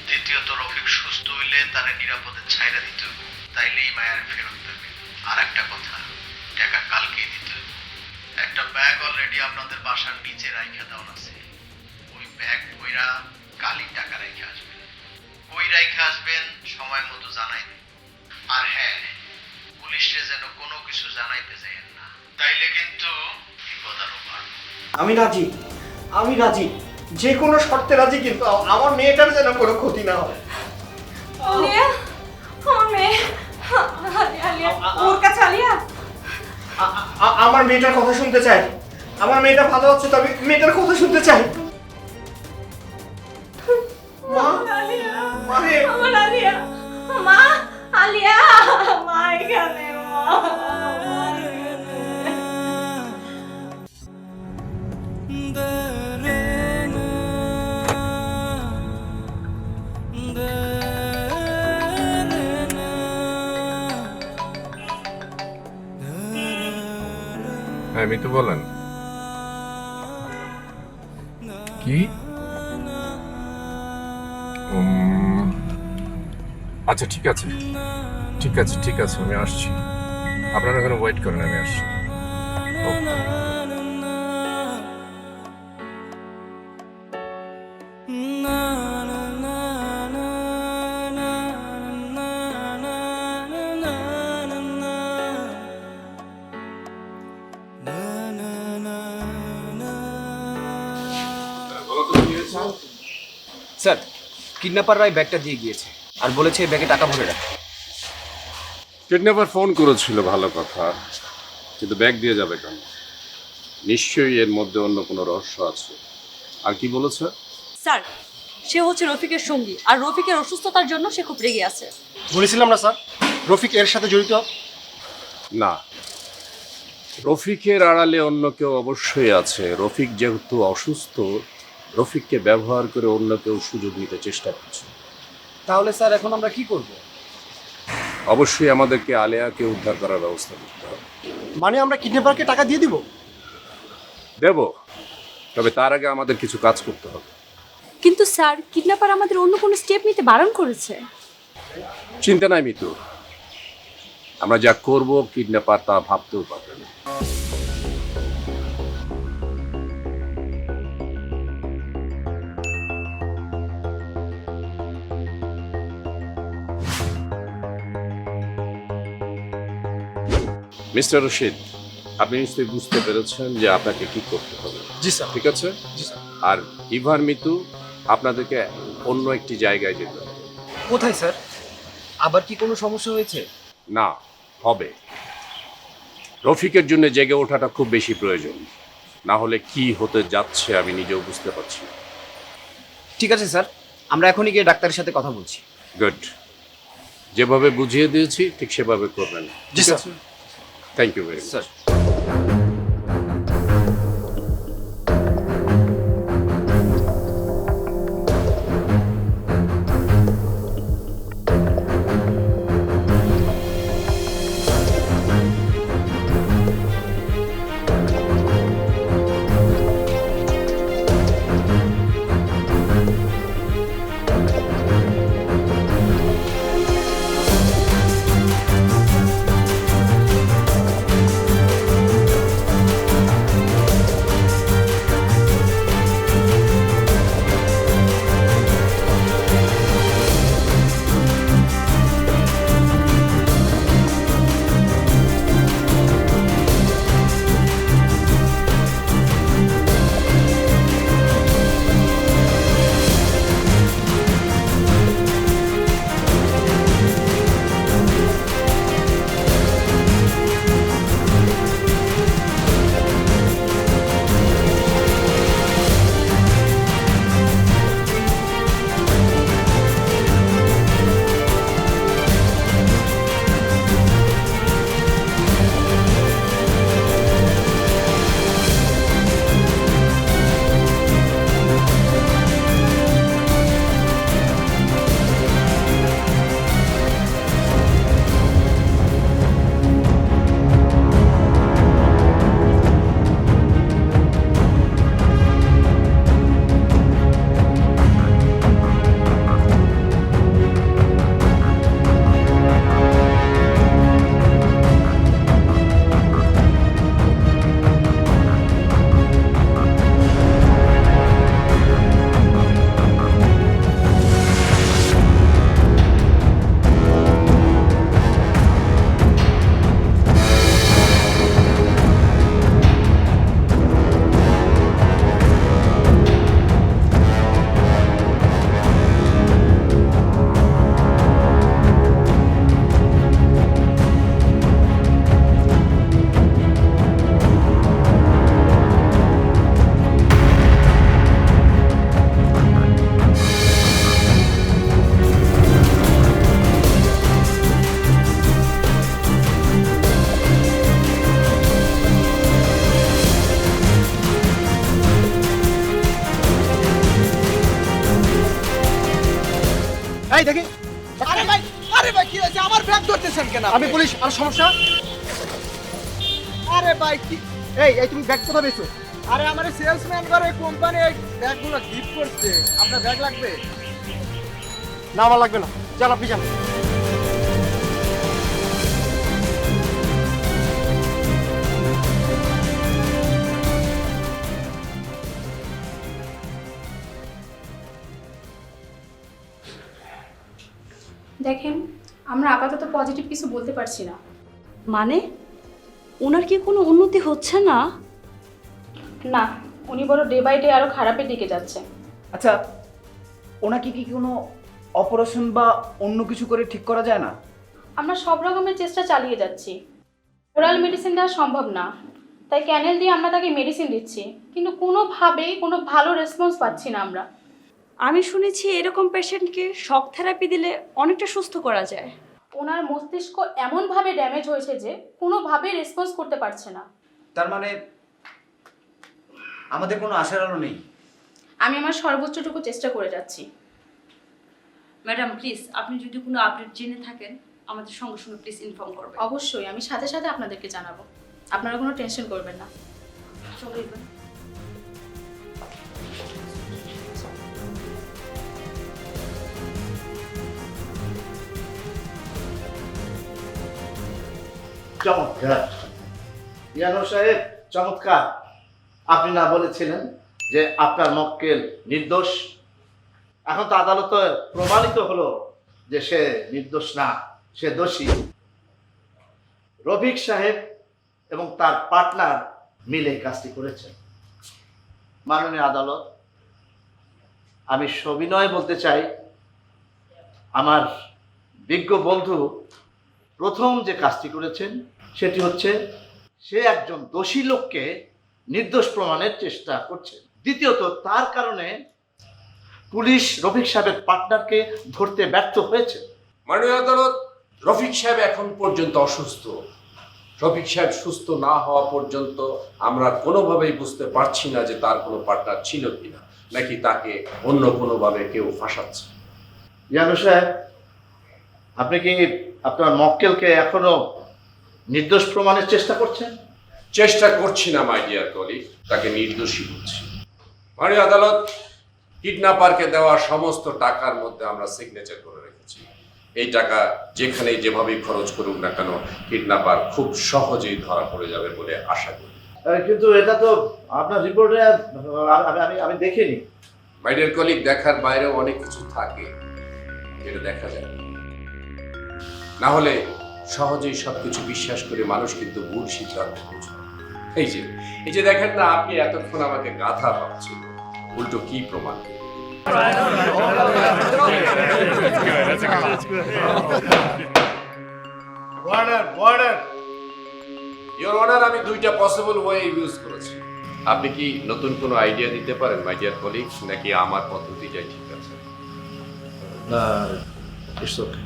দ্বিতীয়ত রফিক সুস্থ হইলে তারে নিরাপদে ছাইরা দিতে হইব, তাইলেই মায়ার ফেরত দেবে। আর একটা কথা, টাকা কালকেই দিতে হইব। একটা ব্যাগ অলরেডি আপনাদের বাসার নিচে রাইখা দেওয়া আছে, ওই ব্যাগ কইরা কালই টাকা রাইখা আসবেন। কই রাইখা আসবেন সময় মতো জানাই দেন। আর হ্যাঁ, পুলিশে যেন কোনো কিছু জানাইতে যাইয়েন না, তাইলে কিন্তু বিপদ আরো বাড়বে। আমি রাজি, যে কোনো শর্তে রাজি, কিন্তু আমার মেয়েটার যেন কোনো ক্ষতি না হয়। আলিয়া, আমার মেয়ে। আলিয়া, ওর কাছে আলিয়া। আমার মেয়েটার কথা শুনতে চাই। আমার মেয়েটা ভালো আছে, তবে মেয়েটার কথা শুনতে চাই। মা, মানে আমার আলিয়া, মা, আলিয়া, মা এখানে, মা হ্যাঁ, মিতু বলেন। কি? আচ্ছা, ঠিক আছে, আমি আসছি। আপনারা এখানে ওয়েট করেন, আমি আসছি। স্যার, কিডন্যাপাররাই ব্যাগটা দিয়ে গিয়েছে আর বলেছে এই ব্যাগে টাকা ভরে রাখতে। কিডন্যাপার ফোন করেছিল, ভালো কথা, কিন্তু ব্যাগ দিয়ে যাবে কেন? নিশ্চয়ই এর মধ্যে অন্য কোনো রহস্য আছে। আর কি বলেছে? স্যার, সে হচ্ছে রফিকের সঙ্গী, আর রফিকের অসুস্থতার জন্য সে খুব রেগে আছে। বলেছিলাম না স্যার, রফিক এর সাথে জড়িত? না, রফিকের আড়ালে অন্য কেউ অবশ্যই আছে। রফিক যেহেতু অসুস্থ, রফিককে ব্যবহার করে অন্য কেউ সুযোগ নিতে চেষ্টা করছে। তাহলে স্যার এখন আমরা কি করব? অবশ্যই আমাদেরকে আলেয়াকে উদ্ধার করার ব্যবস্থা করতে হবে। মানে আমরা কিডন্যাপারকে টাকা দিয়ে দিব? দেব, তবে তার আগে আমাদের কিছু কাজ করতে হবে। কিন্তু স্যার, কিডন্যাপার আমাদের অন্য কোনো স্টেপ নিতে বারণ করেছে। চিন্তা নাই মিতু, আমরা যা করব কিডন্যাপার তা ভাবতেও পারবে না। মিস্টার রশিদ, আপনি নিশ্চয়ই বুঝতে পেরেছেন যে আপনাকে কি করতে হবে। জি স্যার। ঠিক আছে? জি স্যার। আর ইভার মিতু, আপনাদেরকে অন্য একটি জায়গায় যেতে হবে। কোথায় স্যার? আবার কি কোনো সমস্যা হয়েছে? না, হবে। রফিকের জন্য জেগে ওঠাটা খুব বেশি প্রয়োজন, না হলে কি হতে যাচ্ছে আমি নিজেও বুঝতে পারছি না। ঠিক আছে স্যার, আমরা এখনই গিয়ে ডাক্তারের সাথে কথা বলছি। গুড, যেভাবে বুঝিয়ে দিয়েছি ঠিক সেভাবে করবেন। জি sir. Thank you very much. Sir, এই দেখি। আরে ভাই কি হয়েছে? আমার ব্যাগ ধরতেছেন কেন? আমি পুলিশ, আর সমস্যা? আরে ভাই কি? এই তুমি ব্যাগ কোথায় পেয়েছো? আরে আমার সেলসম্যান করে কোম্পানি এই ব্যাগগুলো গিফট করছে। আপনার ব্যাগ লাগবে? না, আমার লাগবে না, যান আপনি যান। দেখেন, আমরা আপাতত পজিটিভ কিছু বলতে পারছি না। মানে ওনার কি কোনো উন্নতি হচ্ছে না? না, উনি বড় ডে বাই ডে আরও খারাপের দিকে যাচ্ছে। আচ্ছা, ওনাকে কি কোনো অপারেশন বা অন্য কিছু করে ঠিক করা যায় না? আমরা সব রকমের চেষ্টা চালিয়ে যাচ্ছি। ওরাল মেডিসিন দেওয়া সম্ভব না, তাই ক্যানেল দিয়ে আমরা তাকে মেডিসিন দিচ্ছি, কিন্তু কোনোভাবেই কোনো ভালো রেসপন্স পাচ্ছি না আমরা। আমি শুনেছি এরকম পেশেন্টকে শক থেরাপি দিলে অনেকটা সুস্থ করা যায়। ওনার মস্তিষ্ক এমনভাবে ড্যামেজ হয়েছে যে কোনোভাবেই রেসপন্স করতে পারছে না। তার মানে আমাদের কোনো আশার আলো নেই। আমি আমার সর্বোচ্চটুকু চেষ্টা করে যাচ্ছি। ম্যাডাম প্লিজ, আপনি যদি কোনো আপডেট জেনে থাকেন আমাদের সঙ্গে সঙ্গে প্লিজ ইনফর্ম করবেন। অবশ্যই আমি সাথে সাথে আপনাদেরকে জানাবো, আপনারা কোনো টেনশন করবেন না। চলে যাবেন। চমৎকার ইয়ানুর সাহেব, চমৎকার। আপনি না বলেছিলেন যে আপনার মক্কেল নির্দোষ? এখন তো আদালতে প্রমাণিত হলো যে সে নির্দোষ না, সে দোষী। রফিক সাহেব এবং তার পার্টনার মিলে কাজটি করেছেন। মাননীয় আদালত, আমি সবিনয় বলতে চাই, আমার বিজ্ঞ বন্ধু প্রথম যে কাজটি করেছেন সেটি হচ্ছে সে একজন দোষী লোককে নির্দোষ প্রমাণের চেষ্টা করছে। দ্বিতীয়ত, তার কারণে পুলিশ রফিক সাহেবের পার্টনারকে ধরতে ব্যর্থ হয়েছে। মাননীয় আদালত, রফিক সাহেব এখন পর্যন্ত অসুস্থ। রফিক সাহেব সুস্থ না হওয়া পর্যন্ত আমরা কোনোভাবেই বুঝতে পারছি না যে তার কোনো পার্টনার ছিল কিনা, নাকি তাকে অন্য কোনোভাবে কেউ ফাঁসাচ্ছে। ইয়ানু সাহেব, আপনি কি আপনার মক্কেলকে এখনো নির্দোষ প্রমাণের চেষ্টা করছেন? চেষ্টা করছি না মাই ডিয়ার কলিগ, তাকে নির্দোষী বলছি। মাননীয় আদালত, কিডন্যাপারকে দেওয়া সমস্ত টাকার মধ্যে আমরা সিগনেচার করে রেখেছি। এই টাকা যেখানে যেভাবেই খরচ করুক না কেন, কিডন্যাপার খুব সহজেই ধরা পড়ে যাবে বলে আশা করি। কিন্তু এটা তো আপনার রিপোর্টে আমি দেখিনি। মাই ডিয়ার কলিগ, দেখার বাইরেও অনেক কিছু থাকে যেটা দেখা যায় না, হলে সহজেই সবকিছু বিশ্বাস করে মানুষ কিন্তু ভুল সিদ্ধান্ত পৌঁছায়। এই যে দেখেন না, আপনি এতক্ষণ আমাকে গাধা ভাবছেন, উল্টো কি প্রমাণ? ইওর অনার, আমি দুইটা পসিবল ওয়ে ইউজ করেছি। আপনি কি নতুন কোনো আইডিয়া দিতে পারেন মাই ডিয়ার কলিগস, নাকি আমার পদ্ধতিটাই ঠিক আছে? না, ইটস ওকে।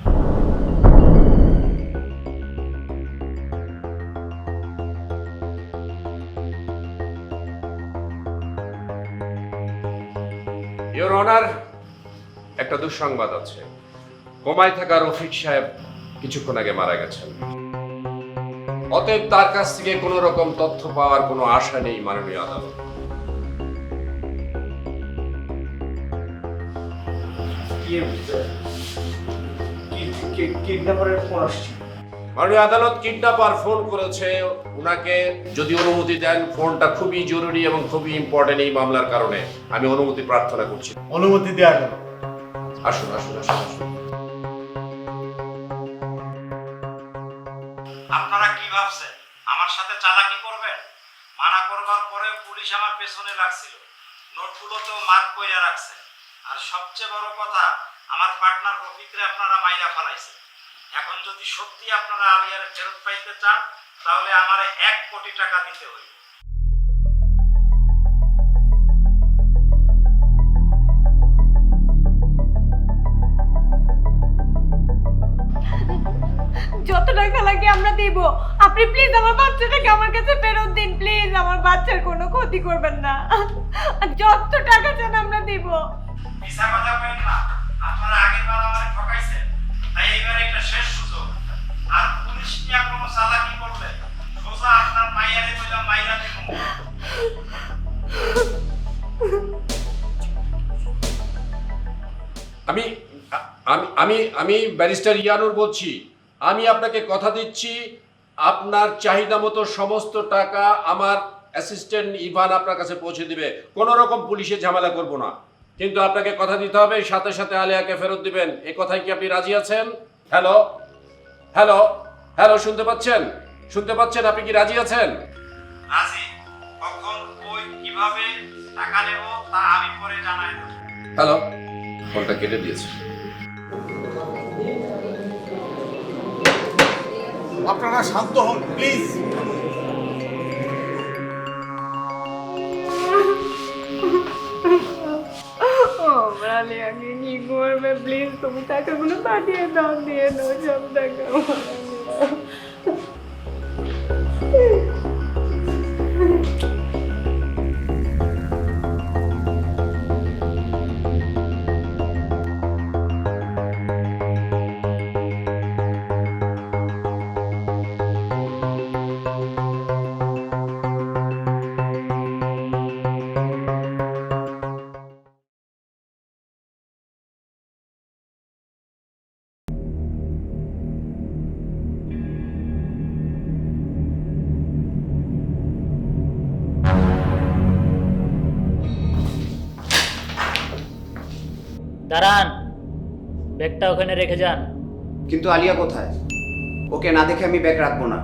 ইওর অনার, একটা দুঃসংবাদ আছে। কোমায় থাকা রফিক সাহেব কিছুক্ষণ আগে মারা গেছেন। অতএব তার কাছ থেকে কোনো রকম তথ্য পাওয়ার কোনো আশা নেই মাননীয় আদালত। মাননীয় আদালত, কিডন্যাপার ফোন করেছে। উনাকে যদি অনুমতি দেন, ফোনটা খুবই জরুরি এবং খুবই ইম্পর্টেন্ট এই মামলার কারণে। আমি অনুমতি প্রার্থনা করছি। অনুমতি দেওয়া গেল। আসুন আসুন আসুন আসুন। আপনারা কি ভাবছেন আমার সাথে চালাকি করবেন? মানা করবার পরে পুলিশ আমার পেছনে লাগছিল, নোটগুলো তো মার্ক কইরা রাখছে। আর সবচেয়ে বড় কথা, আমার পার্টনার রফিকরে আপনারা মাইরা ফেলাইছেন। এখন যদি সত্যি আপনারা আলিয়ারে ফেরত পাইতে চান, তাহলে আমারে 1 কোটি টাকা দিতে হইবে। যত টাকা লাগে আমরা দেব। আপনি প্লিজ আমার বাচ্চাটাকে আমার কাছে ফেরত দিন। প্লিজ আমার বাচ্চার কোনো ক্ষতি করবেন না। যত টাকা চান আমরা দেব। মিছা কথা কইন না, আপনারা আগেরবার আমারে ঠকাইছেন, তাই এইবার একটা শেষ সুযোগ। আর পুলিশ নিয়ে কোনো চালাকি করলে সোজা আপনার মাইয়ারে কইলা মাইরা দেব। আমি আমি আমি আমি ব্যারিস্টার ইয়ানুর বলছি। আমি আপনাকে কথা দিচ্ছি, আপনার চাহিদা মতো সমস্ত টাকা আমার অ্যাসিস্ট্যান্ট ইভান আপনার কাছে পৌঁছে দিবে। কোনো রকম পুলিশের ঝামেলা করব না, কিন্তু আপনাকে কথা দিতে হবে সাথে সাথে আলিয়াকে ফেরত দিবেন। এই কথায় কি আপনি রাজি আছেন? হ্যালো হ্যালো হ্যালো, শুনতে পাচ্ছেন? শুনতে পাচ্ছেন? আপনি কি রাজি আছেন? রাজি। কখন কই কিভাবে টাকা নেব তা আমি পরে জানাই দেব। হ্যালো, ফোনটা কেটে দিয়েছে। আপনারা শান্ত হন প্লিজ। আলিয়াকে কি করবে প্লিজ, তুমি টাকাগুলো পাঠিয়ে দাও, দিয়ে দাও সব টাকা। দাঁড়ান, ব্যাগটা ওখানে রেখে যান। কিন্তু আলিয়া কোথায়? ওকে না দেখে আমি ব্যাগ রাখবো না।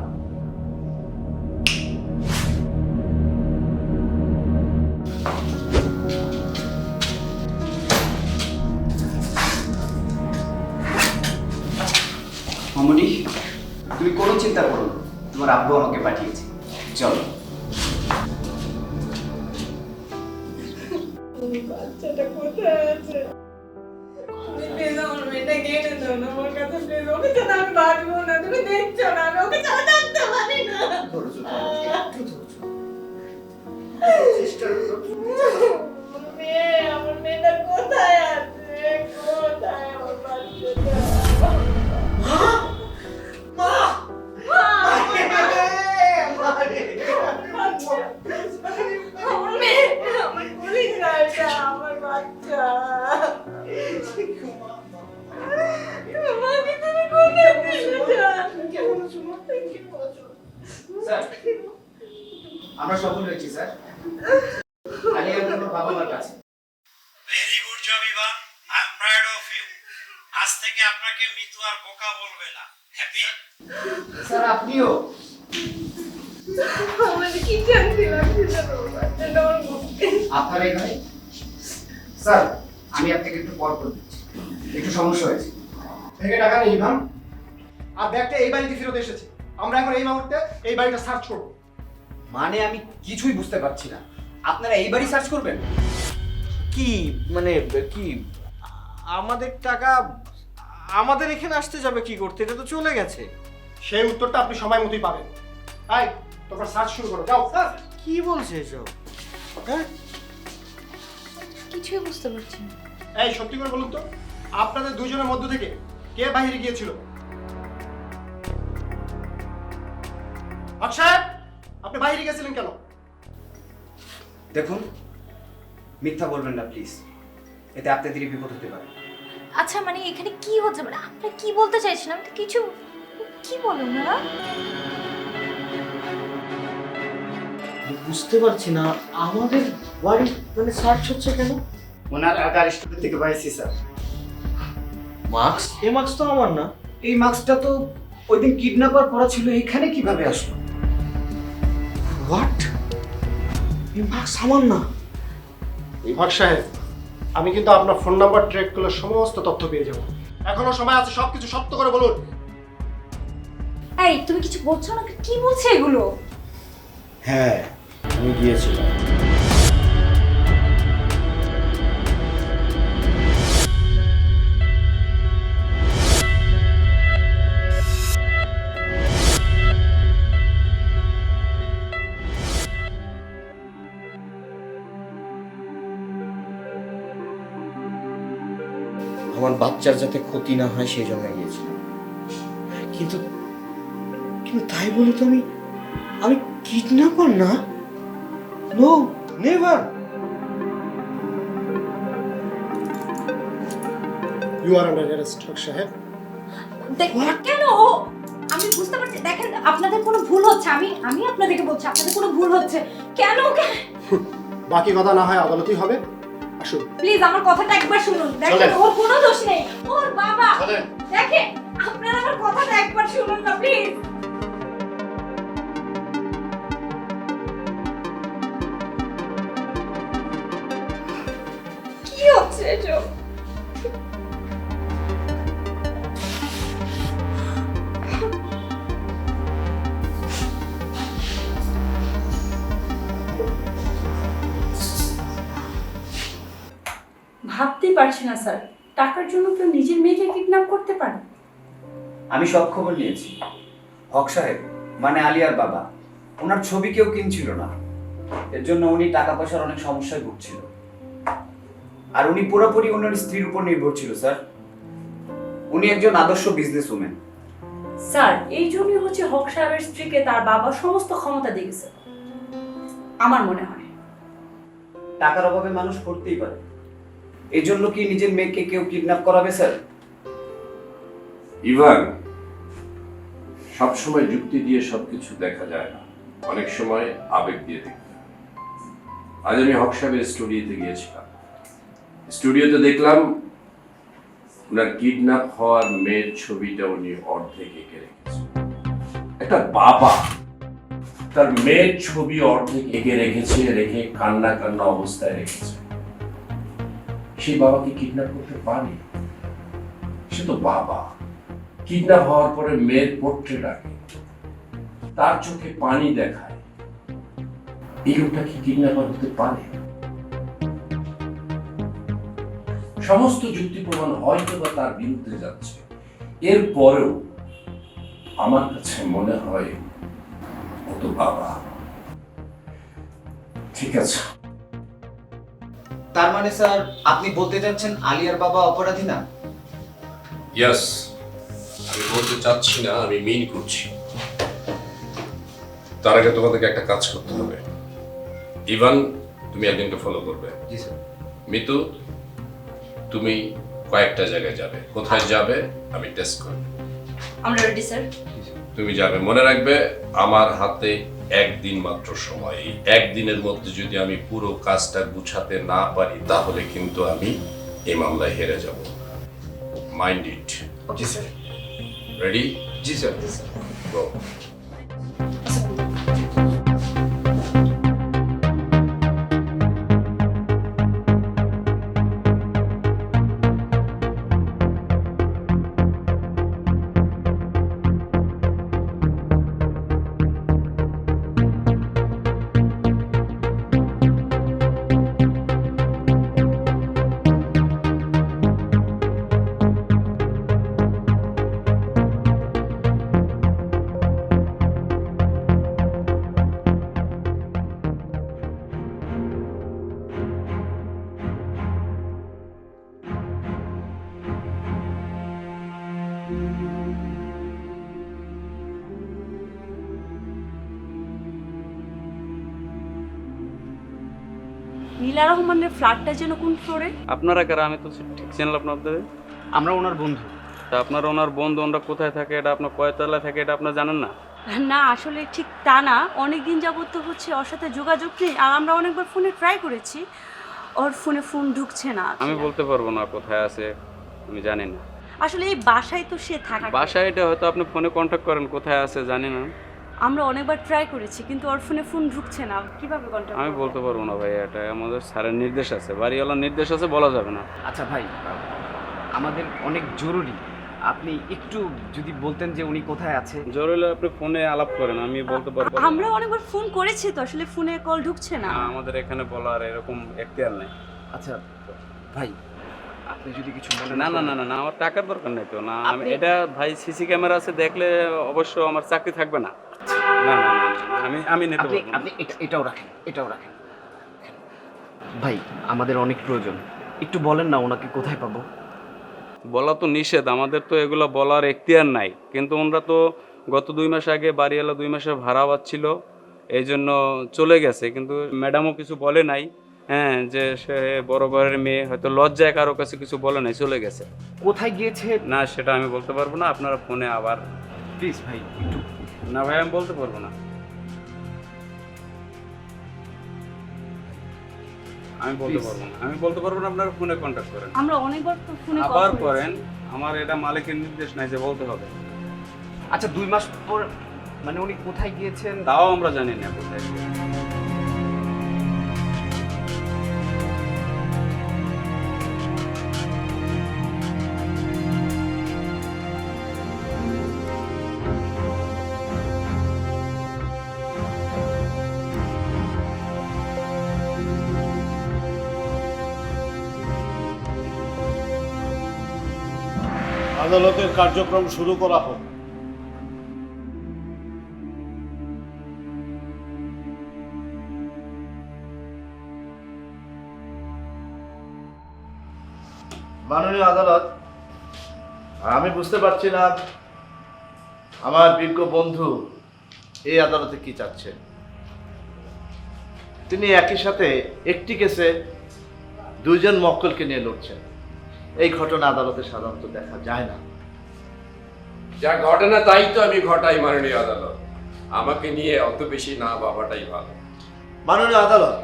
মামুনি, তুমি কোনো চিন্তা করো না, তোমার আব্বু আমাকে পাঠিয়েছে। চলো। বাচ্চাটা কোথায় আছে? প্লিজ আমার মেয়েটাকে এনে দাও না আমার কাছে, প্লিজ। ওকে ছাড়া আমি বাঁচবো না, তুমি দেখছো না আমি ওকে ছাড়া থাকতে পারি না। আমার মেয়েটা কোথায় আছে? কোথায় আমার বাচ্চাটা? আমার মেয়ে, আমার পুলিশ গাড়িটা, আমার বাচ্চা। মাকে তুমি কোথায় দিলে যান? স্যার, আমরা সফল হয়েছি স্যার। আলিয়া আমার বাবা মার কাছে। Very good job Evan, I am proud of you. আজ থেকে আপনাকে মিতু আর বোকা বলবে না। হ্যাপি? স্যার আপনিও। আমার কি শান্তি লাগছে জানো, বাচ্চাটা আমার বুকে। আপনার এখানে স্যার, আমি আপনাকে একটু পর করে দিচ্ছি, একটু সমস্যা হয়েছে। ভেঙে টাকা নেই ইভান, আর ব্যাগটা এই বাড়িতে ফেরত এসেছে। আমরা এখন এই মুহূর্তে এই বাড়িটা সার্চ করবো। মানে আমি কিছুই বুঝতে পারছি না, আপনারা এই বাড়ি সার্চ করবেন? কি মানে কি আমাদের টাকা আমাদের এখানে আসতে যাবে কি করতে? এটা তো চলে গেছে। সেই উত্তরটা আপনি সময় মতোই পাবেন। তাই তোমরা সার্চ শুরু করো, যাও। স্যার কি বলছে এসব? হ্যাঁ, কিছুই বুঝতে পারছি না। এই সত্যি করে বলুন তো, আপনাদের দুজনের মধ্য থেকে কে বাইরে গিয়েছিল? অক্ষয়, আপনি বাইরে গেছিলেন কেন? দেখুন, মিথ্যা বলবেন না প্লিজ, এতে আপনাদেরই বিপদ হতে পারে। আচ্ছা মানে এখানে কি হচ্ছে, মানে আপনি কি বলতে চাইছেন? আমি তো কিছু, কি বলেন না? বুঝতে পারছি না আমাদের বাড়ি মানে সার্চ হচ্ছে কেন? ওনার আগার স্টুডিও থেকে পাইছি স্যার। মাস্ক? এই মাস্ক তো আমার না। এই মাস্কটা তো ওইদিন কিডন্যাপার করা ছিল, এখানে কিভাবে আসলো? হোয়াট? এই মাস্ক আমার না। বিভাগ সাহেব, আমি কিন্তু আপনার ফোন নাম্বার ট্র্যাক করলে সমস্ত তথ্য পেয়ে যাব। এখনো সময় আছে, সবকিছু সত্য করে বলুন। এই তুমি কিছু বলছো না, কি বলছে এগুলো? হ্যাঁ, আমি গিয়েছিলাম। আমার বাচ্চার যাতে ক্ষতি না হয় সেই জন্য গিয়েছিলাম। কিন্তু কিন্তু তাই বলে তো আমি কিডন্যাপার না। No, never. You are under arrest সাহেব। কেন? আমি বুঝতে পারছি, দেখেন আপনাদের কোনো ভুল হচ্ছে। আমি আপনাদেরকে বলছি আপনাদের কোনো ভুল হচ্ছে। কেন? বাকি কথা না হয় আদালতই হবে। আসুন প্লিজ আমার কথাটা একবার শুনুন। দেখেন ওর কোনো দোষ নেই, ওর বাবা। দেখেন আপনারা আমার কথাটা একবার শুনুন না প্লিজ। কি হচ্ছে এটা? বুঝতেই পারছি না স্যার, টাকার জন্য কেউ নিজের মেয়েকে কিডন্যাপ করতে পারে? আমি সব খবর নিয়েছি। হক সাহেব মানে আলিয়ার বাবা, ওনার ছবি কেউ কিনছিল না, এর জন্য উনি টাকা পয়সার অনেক সমস্যায় ভুগছিল। আর উনি পুরোপুরি ওনার স্ত্রীর উপর নির্ভর ছিল স্যার। উনি একজন আদর্শ বিজনেস উমেন। স্যার এই জন্যই হচ্ছে হক সাহেবের স্ত্রীকে তার বাবা সমস্ত ক্ষমতা দিয়েছে আমার মনে হয়। টাকার অভাবে মানুষ করতেই পারে, এই জন্য কি নিজের মেয়েকে কেউ কিডন্যাপ করাবে স্যার? ইভান, সবসময় যুক্তি দিয়ে সবকিছু দেখা যায় না, অনেক সময় আবেগ দিয়ে দেখতে হয়। আজ আমি হক সাহেবের স্টুডিওতে গিয়েছিলাম। স্টুডিওতে দেখলাম ওনার কিডন্যাপ হওয়ার মেয়ের ছবিটা উনি অর্ধেক এঁকে রেখেছে। একটা বাবা তার মেয়ের ছবি অর্ধেক এঁকে রেখেছে, রেখে কান্না কান্না অবস্থায় রেখেছে। সেই বাবাকে কিডন্যাপ করতে পারে? সে তো বাবা। কিডন্যাপ হওয়ার পরে মেয়ের পোর্ট্রেট আঁকে, তার চোখে পানি দেখায়। এই লোকটা কি কিডন্যাপার হতে পারে? সমস্ত যুক্তি প্রমাণ হয়তো বা তার বিরুদ্ধে যাচ্ছে, এরপরেও আমার কাছে মনে হয় ও তো বাবা। ঠিক আছে, তার মানে স্যার আপনি বলতে চাচ্ছেন আলিয়ার বাবা অপরাধী না? ইয়েস, আমি বলতে চাচ্ছি না, আমি মিন করছি। তার আগে তোমাদেরকে একটা কাজ করতে হবে। ইভান, তুমি একজনকে ফলো করবে। জি স্যার। মিতু, তুমি কয়েকটা জায়গায় যাবে। কোথায় যাবে আমি টেস্ট করব। আমরা রেডি স্যার। তুমি যাবে, মনে রাখবে আমার হাতে একদিন মাত্র সময়। এই একদিনের মধ্যে যদি আমি পুরো কাজটা গুছাতে না পারি তাহলে কিন্তু আমি এই মামলায় হেরে যাব। Mind it. জি স্যার। রেডি? জি স্যার। গো। নীলা রহমানের ফ্ল্যাটটা যেন কোন ফ্লোরে? আপনারা কারা? আমি তো ঠিক চিনলাম না আপনাদের। আমরা ওনার বন্ধু। তা আপনারা ওনার বন্ধু, ওনারা কোথায় থাকে, এটা আপনার কয়তলায় থাকে এটা আপনারা জানেন না? না আসলে ঠিক তা না, অনেকদিন যাবত তো হচ্ছে ওর সাথে যোগাযোগ নেই, আর আমরা অনেকবার ফোনে ট্রাই করেছি, ওর ফোন ঢুকছে না। আমি বলতে পারবো না কোথায় আছে, আমি জানি না। আসলে এই বাসায় তো সে থাকে। বাসায় এটা হয়তো আপনি ফোনে কন্ট্যাক্ট করেন, কোথায় আছে জানি না। আমরা অনেকবার ট্রাই করেছি কিন্তু ওর ফোন ঢুকছে না, কিভাবে কন্ট্যাক্ট? আমি বলতে পারবো না ভাই, এটা আমাদের স্যারের নির্দেশ আছে, বাড়িওয়ালার নির্দেশ আছে, বলা যাবে না। আচ্ছা ভাই, আমাদের অনেক জরুরি, আপনি একটু যদি বলতেন যে উনি কোথায় আছে। জরুরি আপনি ফোনে আলাপ করেন, আমি বলতে পারবো। আমরা অনেকবার ফোন করেছি তো, আসলে ফোনে কল ঢুকছে না। আমাদের এখানে বলার এরকম এখতিয়ার নেই। আচ্ছা ভাই, আপনি যদি কিছু বলেন। না না না না না, আমার টাকার দরকার নেই তো। না আমি এটা ভাই, সিসি ক্যামেরা আছে, দেখলে অবশ্য আমার চাকরি থাকবে না। না না না, আমি নিতে পারবো না। আপনি এটাও রাখেন, এটাও রাখেন। ভাই আমাদের অনেক প্রয়োজন, একটু বলেন না ওনাকে কোথায় পাবো। বলা তো নিষেধ, আমাদের তো এগুলো বলার এখতিয়ার নাই। কিন্তু ওনারা তো গত 2 মাস আগে বাড়িওয়ালা 2 মাসের ভাড়া পাচ্ছিল, এই জন্য চলে গেছে। কিন্তু ম্যাডামও কিছু বলে নাই, হ্যাঁ, যে সে বড় ঘরের মেয়ে, হয়তো লজ্জায় কারো কাছে কিছু বলে নাই, চলে গেছে। কোথায় গিয়েছে না সেটা আমি বলতে পারবো না, আপনারা ফোনে আবার প্লিজ ভাই একটু। না ভাই, আমি বলতে পারবো না, আমি বলতে পারবো না, আমি বলতে পারবো না। আপনারা ফোনে কন্ট্যাক্ট করেন, আমরা অনেকবার তো ফোনে কল আবার করেছি। করেন। আমার এটা মালিকের নির্দেশ নাই যে বলতে হবে। আচ্ছা 2 মাস পর মানে উনি কোথায় গিয়েছেন তাও আমরা জানি না কোথায় গিয়েছে। আদালতের কার্যক্রম শুরু করা হোক। মাননীয় আদালত, আমি বুঝতে পারছি না আমার বিজ্ঞ বন্ধু এই আদালতে কি চাচ্ছে। তিনি একই সাথে একটি কেসে দুইজন মক্কেলকে নিয়ে লড়ছেন। এই ঘটনা আদালতে সাধারণত দেখা যায় না। যা ঘটনা তাই তো আমি ঘটাই মাননীয় আদালত। আমাকে নিয়ে অত বেশি না ভাবাটাই ভালো। মাননীয় আদালত,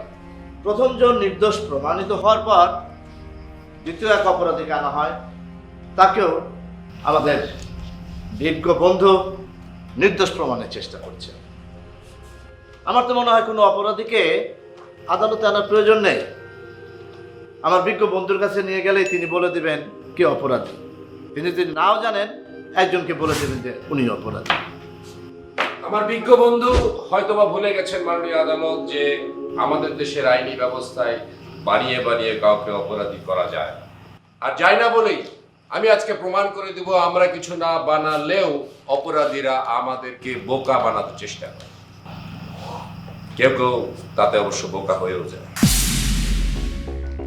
প্রথমজন নির্দোষ প্রমাণিত হওয়ার পর দ্বিতীয় এক অপরাধীকে আনা হয়, তাকেও আমাদের বিজ্ঞ বন্ধু নির্দোষ প্রমাণের চেষ্টা করছে। আমার তো মনে হয় কোনো অপরাধীকে আদালতে আনার প্রয়োজন নেই। আমার বিজ্ঞ বন্ধুর কাছে নিয়ে গেলেই তিনি বলে দিবেন কে অপরাধী। তিনি যদি নাও জানেন, একজনকে বলে দেবেন যে উনি অপরাধী। আমার বিজ্ঞ বন্ধু হয়তোবা ভুলে গেছেন মাননীয় আদালত যে আমাদের দেশের আইনি ব্যবস্থায় বানিয়ে বানিয়ে কাউকে অপরাধী করা যায়। আর যায় না বলেই আমি আজকে প্রমাণ করে দেব আমরা কিছু না বানালেও অপরাধীরা আমাদেরকে বোকা বানাতে চেষ্টা করে। কেউ কেউ তাতে অবশ্য বোকা হয়েও যায়।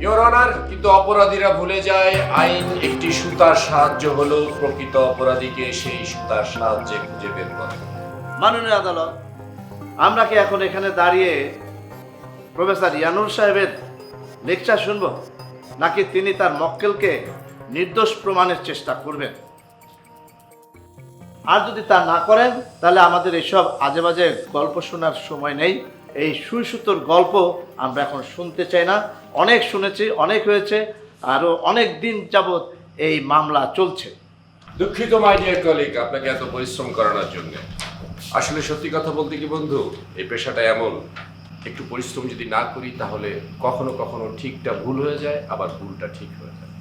ইওর অনার, কিন্তু অপরাধীরা ভুলে যায় আইন একটি সুতার সাহায্য হলো প্রকৃত অপরাধীকে সেই সুতার সাহায্যে খুঁজে বের করে। মাননীয় আদালত, আমরা কি এখন এখানে দাঁড়িয়ে প্রফেসর ইয়ানুর সাহেবের লেকচার শুনবো, নাকি তিনি তার মক্কেলকে নির্দোষ প্রমাণের চেষ্টা করবেন? আর যদি তা না করেন, তাহলে আমাদের এইসব আজে বাজে গল্প শোনার সময় নেই। এই সুই সুতোর গল্প আমরা এখন শুনতে চাই না। অনেক শুনেছি, অনেক হয়েছে, আরও অনেক দিন যাবৎ এই মামলা চলছে। দুঃখিত মাই ডিয়ার কলিগ আপনাকে এত পরিশ্রম করানোর জন্য। আসলে সত্যি কথা বলতে কি বন্ধু, এই পেশাটা এমন, একটু পরিশ্রম যদি না করি তাহলে কখনো কখনো ঠিকটা ভুল হয়ে যায়, আবার ভুলটা ঠিক হয়ে যায়।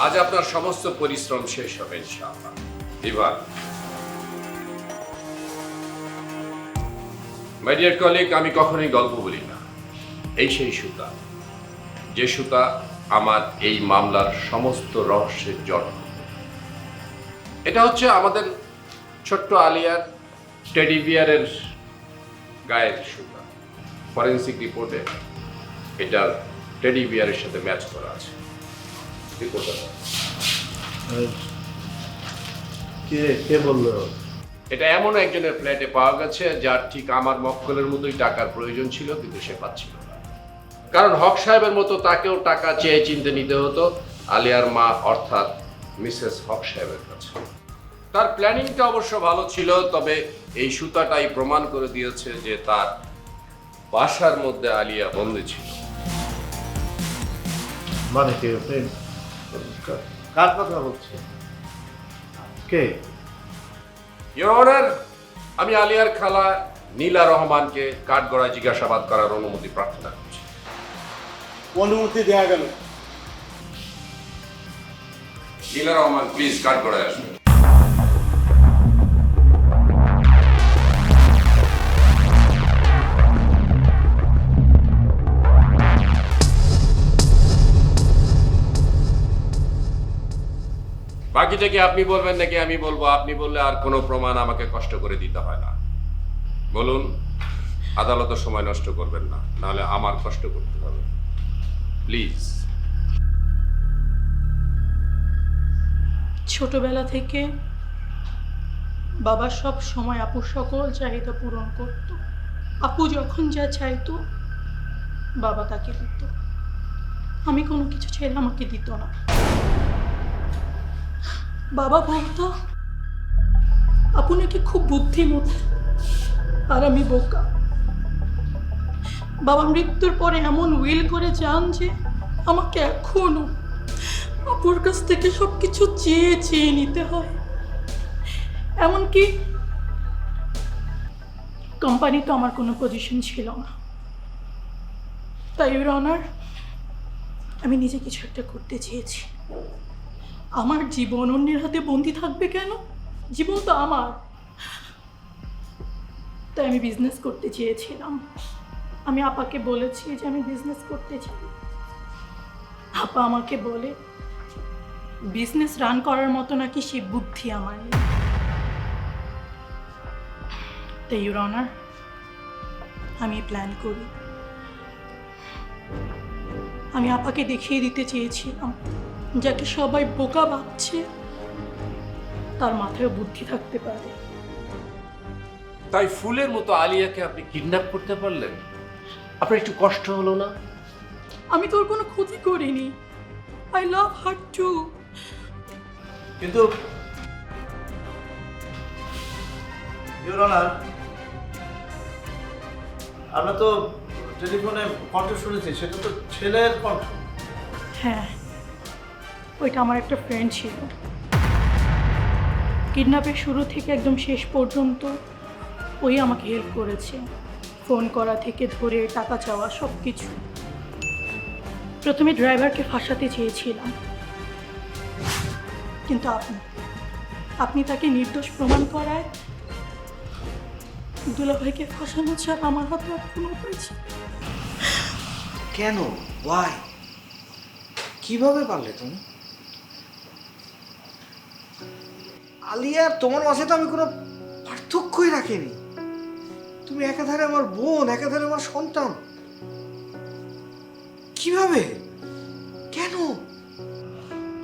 আজ আপনার সমস্ত পরিশ্রম শেষ হবে ইনশাআল্লাহ। এবার মাই ডিয়ার কলিগ, আমি কখনোই গল্প বলি না। এই সেই সুতা, যে সুতা আমার এই মামলার সমস্ত রহস্যের জন্ম। এটা হচ্ছে আমাদের ছোট্ট আলিয়ার টেডি বিয়ারের গায়ের সুতা। ফরেন্সিক রিপোর্টে এটা টেডি বিয়ারের সাথে ম্যাচ করা আছে। কে বললো? এটা এমন একজনের ফ্ল্যাটে পাওয়া গেছে যার ঠিক আমার মক্কেলের মতোই টাকার প্রয়োজন ছিল, কিন্তু সে পাচ্ছিল না। কারণ হক সাহেবের মতো তাকেও টাকা চেয়ে চিনতে নিতে হতো আলিয়ার মা অর্থাৎ মিসেস হক সাহেবের কাছে। তার প্ল্যানিংটা অবশ্য ভালো ছিল, তবে এই সুতাটাই প্রমাণ করে দিয়েছে যে তার বাসার মধ্যে আলিয়া বন্দী ছিল। মানে কে? কার কথা বলছে? কে? ইওর অনার, আমি আলিয়ার খালা নীলা রহমানকে কাঠগড়ায় জিজ্ঞাসাবাদ করার অনুমতি প্রার্থনা করছি। অনুমতি দেয়া গেল। নীলা রহমান, প্লিজ কাঠগড়ায় আসবেন। বাকিটা কি আপনি বলবেন নাকি আমি বলবো? আপনি বললে আর কোনো প্রমাণ আমাকে কষ্ট করে দিতে হয় না। বলুন, আদালতের সময় নষ্ট করবেন না, নাহলে আমার কষ্ট করতে হবে। প্লিজ। ছোটবেলা থেকে বাবা সব সময় আপুর সকল চাহিদা পূরণ করত। আপু যখন যা চাইতো বাবা তাকে দিত। আমি কোনো কিছু চাইলে আমাকে দিত না। বাবা বলতো আপু নাকি খুব বুদ্ধিমতী আর আমি বোকা। বাবা মৃত্যুর পরে এমন উইল করে যান যে আমাকে এখনো আপুর কাছ থেকে সব কিছু চেয়ে চেয়ে নিতে হয়। এমনকি কোম্পানিতে আমার কোনো পজিশন ছিল না। তাই ইওর অনার, আমি নিজে কিছু একটা করতে চেয়েছি। আমার জীবন অন্যের হাতে বন্দি থাকবে কেন? জীবন তো আমার। তাই আমি বিজনেস করতে চেয়েছিলাম। আমি আপাকে বলেছি যে আমি বিজনেস করতে চাই। আপা আমাকে বলে বিজনেস রান করার মতো নাকি সে বুদ্ধি আমার নেই। তাই ইউর অনার, আমি প্ল্যান করি। আমি আপাকে দেখিয়ে দিতে চেয়েছিলাম, যাকে সবাই বোকা ভাবছে তার মাথায় বুদ্ধি থাকতে পারে। তাই ফুলের মতো আলিয়াকে আপনি কিডন্যাপ করতে পারলেন? আপনার একটু কষ্ট হলো না? আমি তোর কোনো ক্ষতি করিনি। I love her too. কিন্তু ইউর অনার, আমরা তো টেলিফোনে কণ্ঠ শুনেছি, সেটা তো ছেলের কণ্ঠ। হ্যাঁ, ওইটা আমার একটা ফ্রেন্ড ছিল। কিডন্যাপের শুরু থেকে একদম শেষ পর্যন্ত ওই আমাকে হেল্প করেছে, ফোন করা থেকে ধরে টাকা চাওয়া সব কিছু। প্রথমে ড্রাইভারকে ফাঁসাতে চেয়েছিলাম, কিন্তু আপনি তাকে নির্দোষ প্রমাণ করায় দুলাভাইকে ফাঁসানো ছাড়া আমার হাতে আর কোনো উপায় ছিল না। কেন? ওয়াই? কিভাবে পারলে তুমি? আলিয়া তোমার মাঝে তো আমি কোনো পার্থক্যই রাখিনি। তুমি একাধারে আমার বোন, একাধারে আমার সন্তান। কিভাবে? কেন?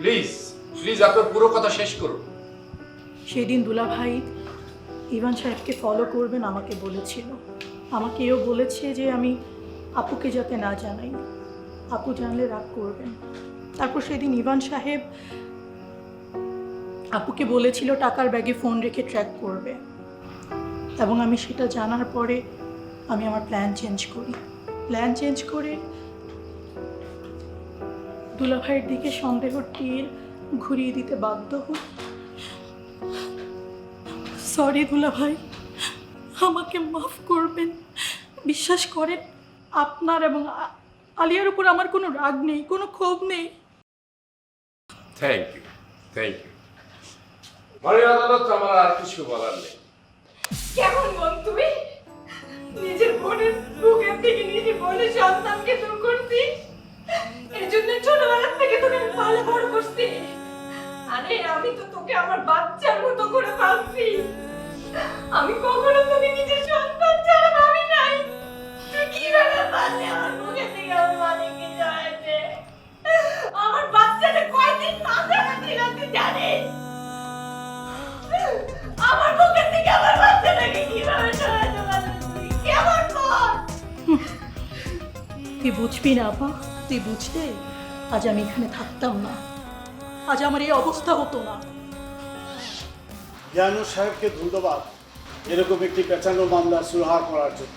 প্লিজ প্লিজ আপনার পুরো কথা শেষ করুন। সেদিন দুলাভাই ইভান সাহেবকে ফলো করবেন আমাকে বলেছিল। আমাকে এও বলেছে যে আমি আপুকে যাতে না জানাই, আপু জানলে রাগ করবেন। তারপর সেদিন ইভান সাহেব আপুকে বলেছিল টাকার ব্যাগে ফোন রেখে ট্র্যাক করবে, এবং আমি সেটা জানার পরে আমি আমার প্ল্যান চেঞ্জ করে দুলাভাইয়ের দিকে সন্দেহর তীর ঘুরিয়ে দিতে বাধ্য হই। সরি দুলাভাই, আমাকে মাফ করবেন। বিশ্বাস করেন, আপনার এবং আলিয়ার উপর আমার কোনো রাগ নেই, কোনো ক্ষোভ নেই। Thank you, thank you. মাননীয় আদালত, আমার আর কিছু বলার নেই। কেমন বোন তুমি? নিজের বোনের বুকের থেকে নিজের বোনের সন্তানকে দূর করছি। এর জন্য ছোটবেলা থেকে তোকে ভালো বড় করছি। আরে আমি তো তোকে আমার বাচ্চার মতো করে পালছি। আমি কখনো তোকে নিজের সন্তান ছাড়া ভাবি নাই। তুই কিভাবে পারলি আমার বুকের থেকে আমার মালিককে জড়াইতে? আমার বাচ্চাটা কয়দিন মাথা ছিল তুই জানিস? আমার বুকের থেকে আমার বাচ্চাটাকে কিভাবে জড়াইতে পারলি তুই? কেমন বল? তুই বুঝবি না আপা, তুই বুঝলে আজ আমি এখানে থাকতাম না, আজ আমার এই অবস্থা হতো না। জ্ঞানু সাহেবকে ধন্যবাদ এরকম একটি পেঁচানো মামলা সুরাহা করার জন্য।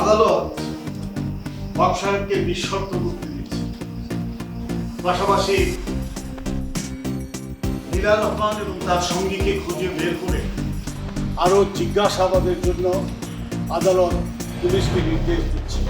আদালত হক সাহেবকে নিঃশর্ত মুক্তি দিয়েছে, পাশাপাশি নীলা রহমান এবং তার সঙ্গীকে খুঁজে বের করে আরও জিজ্ঞাসাবাদের জন্য আদালত পুলিশকে নির্দেশ দিচ্ছে।